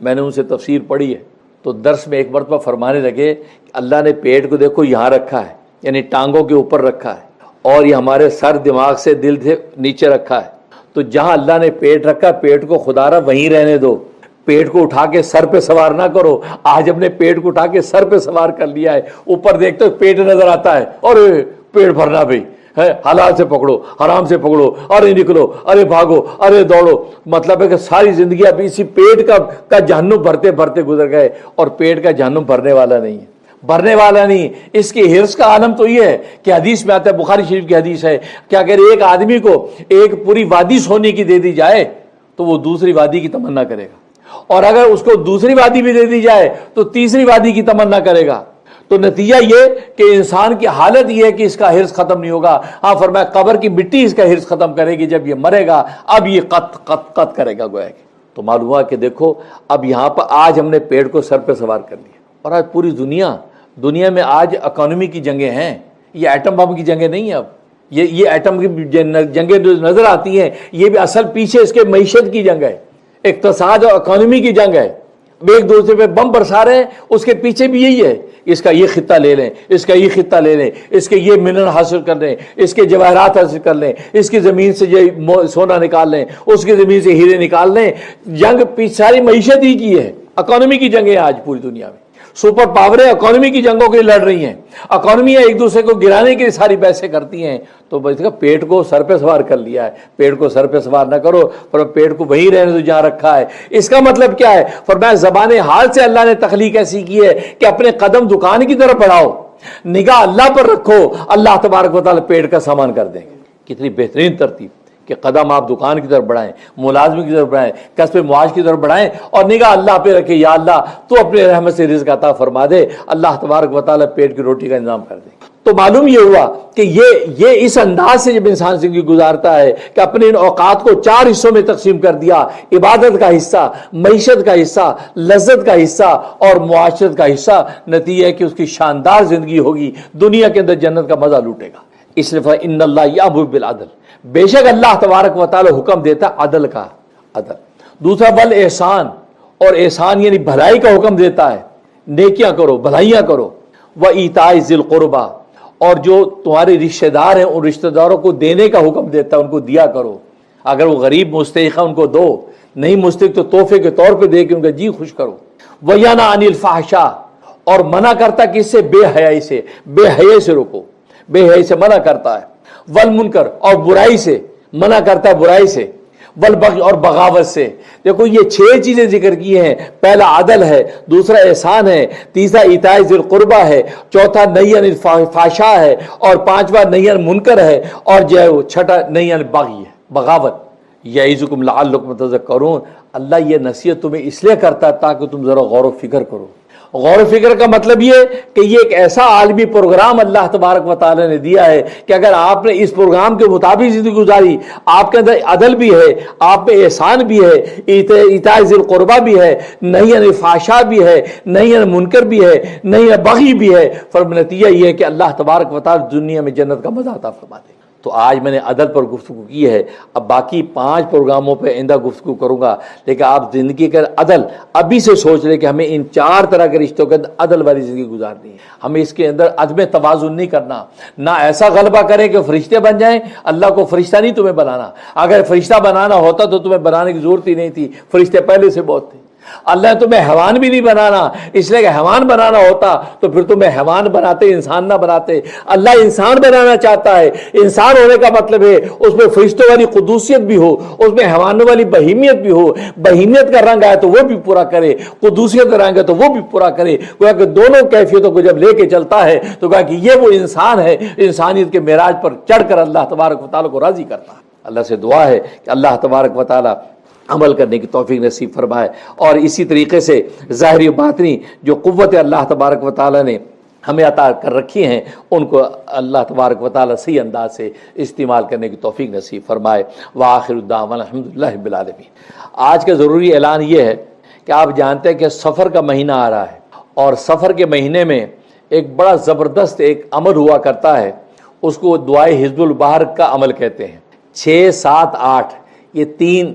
میں نے ان سے تفسیر پڑھی ہے تو درس میں ایک مرتبہ فرمانے لگے کہ اللہ نے پیٹ کو دیکھو یہاں رکھا ہے، یعنی ٹانگوں کے اوپر رکھا ہے، اور یہ ہمارے سر دماغ سے دل سے نیچے رکھا ہے، تو جہاں اللہ نے پیٹ رکھا پیٹ کو خدا را وہیں رہنے دو، پیٹ کو اٹھا کے سر پہ سوار نہ کرو۔ آج ہم نے پیٹ کو اٹھا کے سر پہ سوار کر لیا ہے، اوپر دیکھتے ہو پیٹ نظر آتا ہے، اور پیٹ بھرنا بھائی ہے، حلال سے پکڑو، حرام سے پکڑو، ارے نکلو، ارے بھاگو، ارے دوڑو۔ مطلب ہے کہ ساری زندگی اب اسی پیٹ کا جہنم بھرتے بھرتے گزر گئے، اور پیٹ کا جہنم بھرنے والا نہیں ہے، بھرنے والا نہیں۔ اس کی حرص کا عالم تو یہ ہے کہ حدیث میں آتا ہے، بخاری شریف کی حدیث ہے کہ اگر ایک آدمی کو ایک پوری وادی سونے کی دے دی جائے تو وہ دوسری وادی کی تمنا کرے گا، اور اگر اس کو دوسری وادی بھی دے دی جائے تو تیسری وادی کی تمنا کرے گا۔ تو نتیجہ یہ کہ انسان کی حالت یہ ہے کہ اس کا حرص ختم نہیں ہوگا۔ ہاں فرمایا قبر کی مٹی اس کا حرص ختم کرے گی، جب یہ مرے گا اب یہ قط کرے گا گویا کہ۔ تو معلوم ہوا کہ دیکھو اب یہاں پر آج ہم نے پیڑ کو سر پہ سوار کر لیا، اور آج پوری دنیا میں آج اکانومی کی جنگیں ہیں، یہ ایٹم بم کی جنگیں نہیں ہیں۔ اب یہ ایٹم کی جنگیں جو نظر آتی ہیں یہ بھی اصل پیچھے اس کے معیشت کی جنگ ہے، اقتصاد اور اکانومی کی جنگ ہے۔ ایک دوسرے پہ بم برسا رہے ہیں، اس کے پیچھے بھی یہی ہے، اس کا یہ خطہ لے لیں، اس کا یہ خطہ لے لیں، اس کے یہ منرل حاصل کر لیں، اس کے جواہرات حاصل کر لیں، اس کی زمین سے یہ سونا نکال لیں، اس کی زمین سے ہیرے نکال لیں۔ جنگ پیچھے ساری معیشت ہی کی ہے، اکانومی کی جنگیں آج پوری دنیا میں۔ سپر پاوریں اکانومی کی جنگوں کے لیے لڑ رہی ہیں، اکانومیاں ایک دوسرے کو گرانے کے لیے ساری بحثیں کرتی ہیں۔ تو بس پیٹ کو سر پہ سوار کر لیا ہے، پیٹ کو سر پہ سوار نہ کرو، پر پیٹ کو وہیں رہنے دو جہاں رکھا ہے۔ اس کا مطلب کیا ہے؟ فرمایا زبان حال سے اللہ نے تخلیق ایسی کی ہے کہ اپنے قدم دکان کی طرف بڑھاؤ، نگاہ اللہ پر رکھو، اللہ تبارک و تعالیٰ پیٹ کا سامان کر دیں گے۔ کتنی بہترین ترتیب کہ قدم آپ دکان کی طرف بڑھائیں، ملازم کی طرف بڑھائیں، کسب معاش کی طرف بڑھائیں، اور نگاہ اللہ پہ رکھے، یا اللہ تو اپنے رحمت سے رزق عطا فرما دے، اللہ تبارک و تعالیٰ پیٹ کی روٹی کا انتظام کر دے۔ تو معلوم یہ ہوا کہ یہ اس انداز سے جب انسان زندگی گزارتا ہے کہ اپنے ان اوقات کو 4 حصوں میں تقسیم کر دیا، عبادت کا حصہ، معیشت کا حصہ، لذت کا حصہ اور معاشرت کا حصہ، نتیجہ ہے کہ اس کی شاندار زندگی ہوگی، دنیا کے اندر جنت کا مزہ لوٹے گا۔ اس لیے ان اللہ یامر بالعدل، بے شک اللہ تبارک و تعالی حکم دیتا عدل کا، عدل۔ دوسرا بل احسان، اور احسان یعنی بھلائی کا حکم دیتا ہے، نیکیاں کرو، بھلائیاں کرو۔ وایتاء ذی القربی، اور جو تمہارے رشتہ دار ہیں ان رشتہ داروں کو دینے کا حکم دیتا ہے، ان کو دیا کرو۔ اگر وہ غریب مستحق ہے ان کو دو، نہیں مستحق تو تحفے کے طور پہ دے کے ان کا جی خوش کرو۔ وینہی عن الفحشاء، اور منع کرتا ہے کس سے؟ بے حیائی سے، بے حیائی سے روکو، بے حیائی سے منع کرتا ہے۔ والمنکر، اور برائی سے منع کرتا ہے، برائی سے۔ والبغی، اور بغاوت سے۔ دیکھو یہ 6 چیزیں ذکر کی ہیں، پہلا عدل ہے، دوسرا احسان ہے، تیسرا ایتاء ذی القربی ہے، چوتھا نہی عن الفحشاء ہے، اور پانچواں نہی عن منکر ہے، اور جو ہے وہ چھٹا نہی عن البغی ہے، بغاوت۔ یعظکم لعلکم تذکرون، اللہ یہ نصیحت تمہیں اس لیے کرتا ہے تاکہ تم ذرا غور و فکر کرو۔ غور و فکر کا مطلب یہ کہ یہ ایک ایسا عالمی پروگرام اللہ تبارک و تعالی نے دیا ہے کہ اگر آپ نے اس پروگرام کے مطابق زندگی گزاری، آپ کے اندر عدل بھی ہے، آپ میں احسان بھی ہے، ایتاء ذی القربی بھی ہے، نہی عن الفحشاء بھی ہے، نہی عن منکر بھی ہے، نہی عن بغی بھی ہے، نتیجہ یہ ہے کہ اللہ تبارک و تعالی دنیا میں جنت کا مزہ عطا فرما دے۔ تو آج میں نے عدل پر گفتگو کی ہے، اب باقی 5 پروگراموں پہ آئندہ گفتگو کروں گا، لیکن آپ زندگی کا عدل ابھی سے سوچ لیں کہ ہمیں ان 4 طرح کے رشتوں کے اندر عدل والی زندگی گزارنی ہے۔ ہمیں اس کے اندر عدم توازن نہیں کرنا، نہ ایسا غلبہ کریں کہ فرشتے بن جائیں۔ اللہ کو فرشتہ نہیں تمہیں بنانا، اگر فرشتہ بنانا ہوتا تو تمہیں بنانے کی ضرورت ہی نہیں تھی، فرشتے پہلے سے بہت تھے۔ اللہ تمہیں حیوان بھی نہیں بنانا، اس لیے کہ حیوان بنانا ہوتا تو پھر تمہیں حیوان بناتے، انسان نہ بناتے۔ اللہ انسان بنانا چاہتا ہے، انسان ہونے کا مطلب ہے اس میں فرشتوں والی قدوسیت بھی ہو، اس میں حیوانوں والی بہیمیت بھی ہو۔ بہیمیت کا رنگ آئے تو وہ بھی پورا کرے، قدوسیت کا رنگ ہے تو وہ بھی پورا کرے، گویا کہ دونوں کیفیتوں کو جب لے کے چلتا ہے تو گویا کہ یہ وہ انسان ہے، انسانیت کے معراج پر چڑھ کر اللہ تبارک و تعالیٰ کو راضی کرتا ہے۔ اللہ سے دعا ہے کہ اللہ تبارک و تعالیٰ عمل کرنے کی توفیق نصیب فرمائے، اور اسی طریقے سے ظاہری و باطنی جو قوت اللہ تبارک و تعالیٰ نے ہمیں عطا کر رکھی ہیں ان کو اللہ تبارک و تعالیٰ صحیح انداز سے استعمال کرنے کی توفیق نصیب فرمائے۔ وآخر الدعوانا الحمدللہ رب العالمین۔ آج کا ضروری اعلان یہ ہے کہ آپ جانتے ہیں کہ سفر کا مہینہ آ رہا ہے، اور سفر کے مہینے میں ایک بڑا زبردست ایک عمل ہوا کرتا ہے، اس کو دعائے حزب البحر کا عمل کہتے ہیں۔ 6، 7، 8 یہ 3